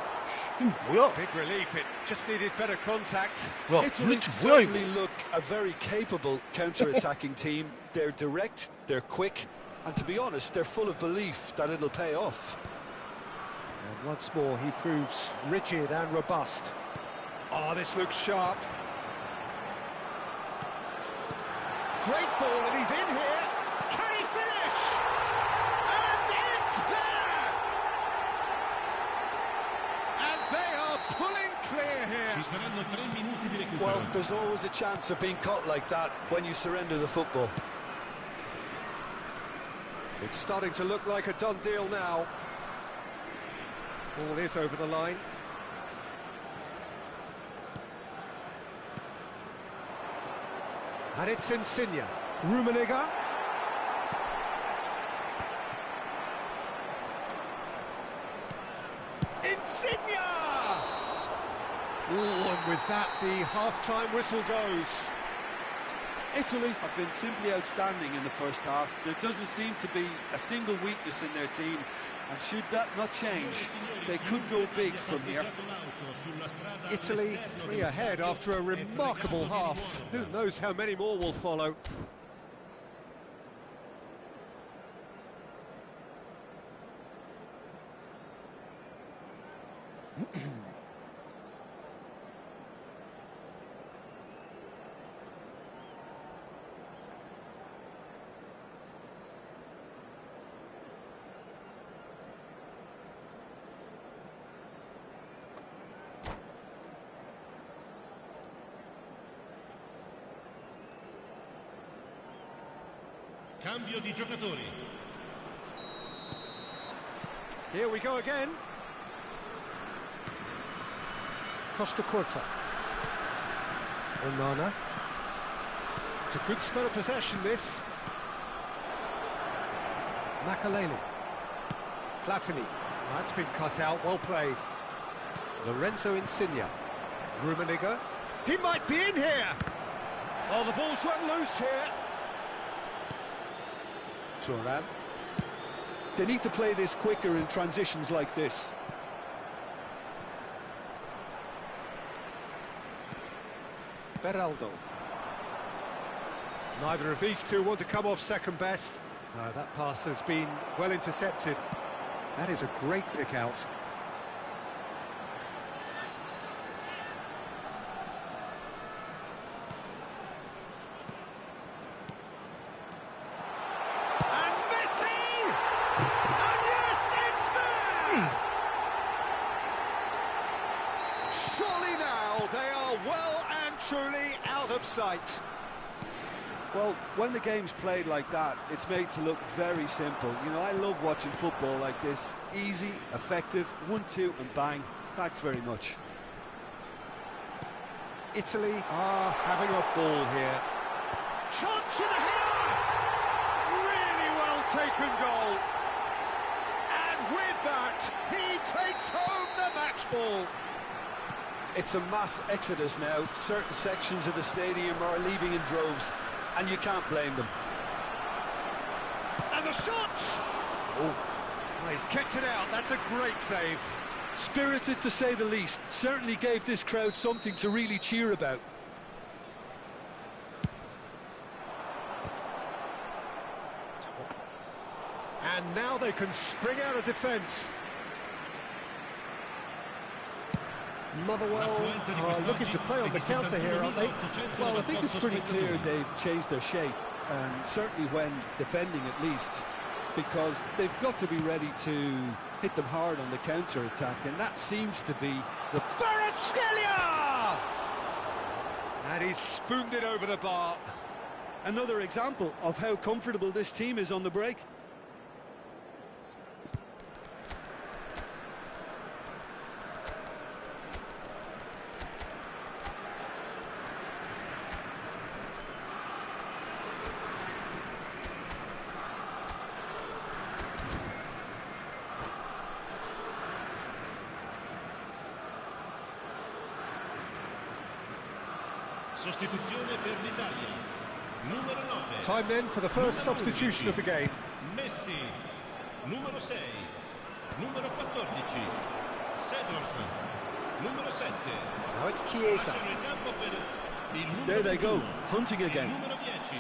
뭐야? Big relief, it just needed better contact. 야, Italy 뭐야 certainly 이거? look a very capable counter-attacking team. They're direct, they're quick, and to be honest, they're full of belief that it'll pay off. And once more, he proves rigid and robust. Oh, this looks sharp. Great ball, and he's in here. Can he finish? And it's there! And they are pulling clear here. Ci saranno 3 minuti di recupero. Well, there's always a chance of being caught like that when you surrender the football. It's starting to look like a done deal now. Ball is over the line. And it's Insigne. Rummenigge. Insigne! Oh, and with that, the half-time whistle goes. Italy have been simply outstanding in the first half. There doesn't seem to be a single weakness in their team, and should that not change, they could go big from here. Italy 3 ahead after a remarkable half. Who knows how many more will follow. Cambio di giocatori. Here we go again. Costa Curta. Onana. It's a good spell of possession, this. Makaleli. Platini. That's been cut out, well played. Lorenzo Insigne. Rummenigge. He might be in here! Oh, the ball's run loose here. Thuram. They need to play this quicker in transitions like this. Beraldo. Neither of these two want to come off second best. That pass has been well intercepted. That is a great pick out. And Messi! And yes, it's there! Surely now they are well and truly out of sight. Well, when the game's played like that, it's made to look very simple. You know, I love watching football like this. Easy, effective, 1-2 and bang. Thanks very much. Italy are having a ball here. Chance for the header! Really well taken goal. And with that, he takes home the match ball. It's a mass exodus now. Certain sections of the stadium are leaving in droves, and you can't blame them. And the shot! Oh, he's kicked it out. That's a great save. Spirited, to say the least. Certainly gave this crowd something to really cheer about. And now they can spring out of defence. Motherwell are looking to play on the counter here, aren't they? Well, I think it's pretty clear they've changed their shape, and certainly when defending at least, because they've got to be ready to hit them hard on the counter-attack, and that seems to be the... Kvaratskhelia! And he's spooned it over the bar. Another example of how comfortable this team is on the break. Sostituzione per l'Italia. Numero 9. Time then for the first Numero substitution 11. of the game. Messi. Numero 6. Numero 14. Seedorf. Numero 7. Now it's Chiesa. Lasciano il campo per il numero There they go, 21, hunting il again. numero 10,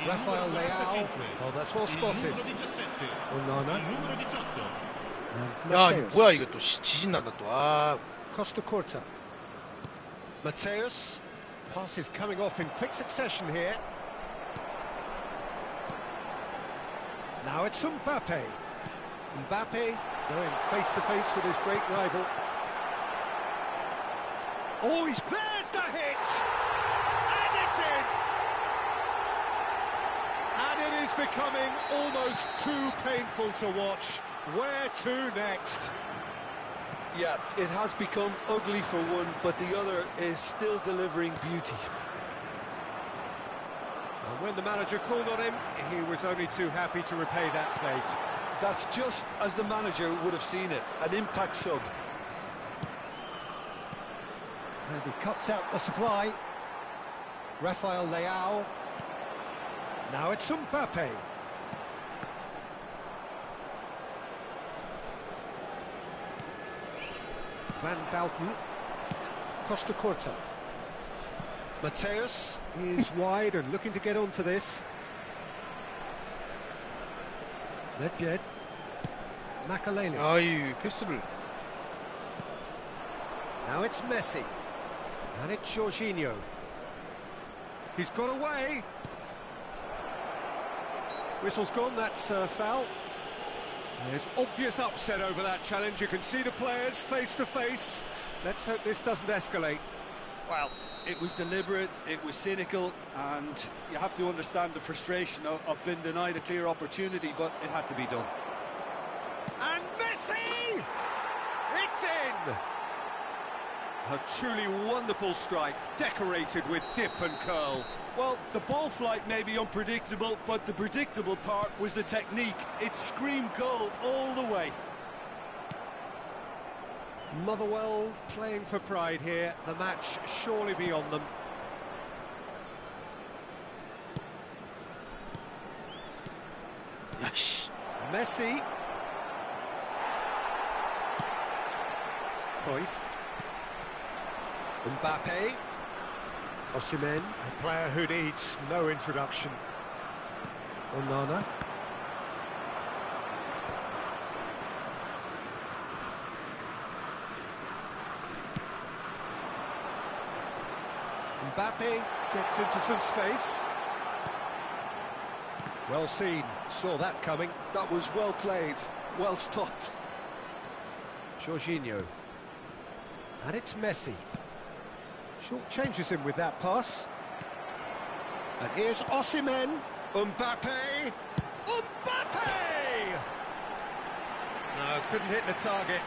il Rafael numero Leao. 45, Oh, that's well il spotted. numero 17, Onana. il numero 18. And 야, Mateus. 뭐야 이거 또 지진 난다 또. 아, Costa Curta. Mateus. Passes coming off in quick succession here. Now it's Mbappe. Mbappe going face to face with his great rival. Oh, there's the hit! And it's in! And it is becoming almost too painful to watch. Where to next? Yeah, it has become ugly for one, but the other is still delivering beauty. And when the manager called on him, he was only too happy to repay that fate. That's just as the manager would have seen it, an impact sub. And he cuts out the supply. Rafael Leao. Now it's Mbappe. Van Dalton. Costa Curta. Mateus is wide and looking to get onto this. Nedved. Makaleli. 아이 패스를. Now it's Messi. And it's Jorginho. He's got away. Whistle's gone, that's foul. There's obvious upset over that challenge. You can see the players face to face. Let's hope this doesn't escalate. Well, it was deliberate, it was cynical, and you have to understand the frustration of being denied a clear opportunity, but it had to be done. And Messi! It's in! A truly wonderful strike, decorated with dip and curl. Well, the ball flight may be unpredictable, but the predictable part was the technique. It screamed goal all the way. Motherwell playing for pride here. The match surely beyond them. 야, 씨. Messi. Cruyff. Mbappe. Osimhen, a player who needs no introduction. Onana. Mbappe gets into some space. Well seen, saw that coming. That was well played, well stopped. Jorginho. And it's Messi. Short changes him with that pass. And here's Osimhen. Mbappe. Mbappe! No, couldn't hit the target.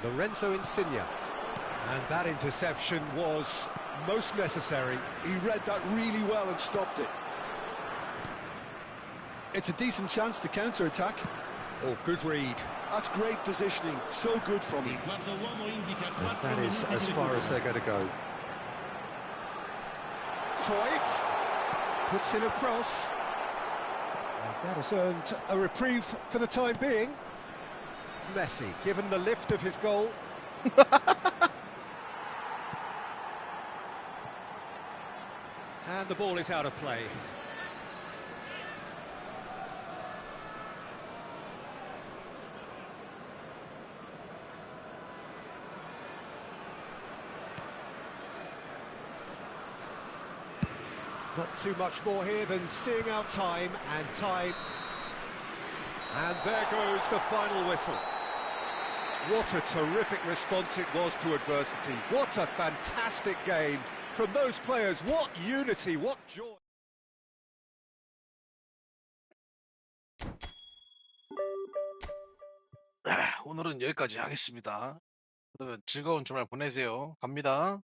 Lorenzo Insigne. And that interception was most necessary. He read that really well and stopped it. It's a decent chance to counter-attack. Oh, good read. That's great positioning, so good from Il him. quarto uomo indica And 4 that is minuti as di far as recupero. they're going to go. Cruyff puts in a cross. And that has earned a reprieve for the time being. Messi, given the lift of his goal. And the ball is out of play. Not too much more here than seeing out time, and there goes the final whistle. What a terrific response it was to adversity. What a fantastic game from those players. What unity, what joy. 오늘은 여기까지 하겠습니다. 그러면 즐거운 주말 보내세요. 갑니다.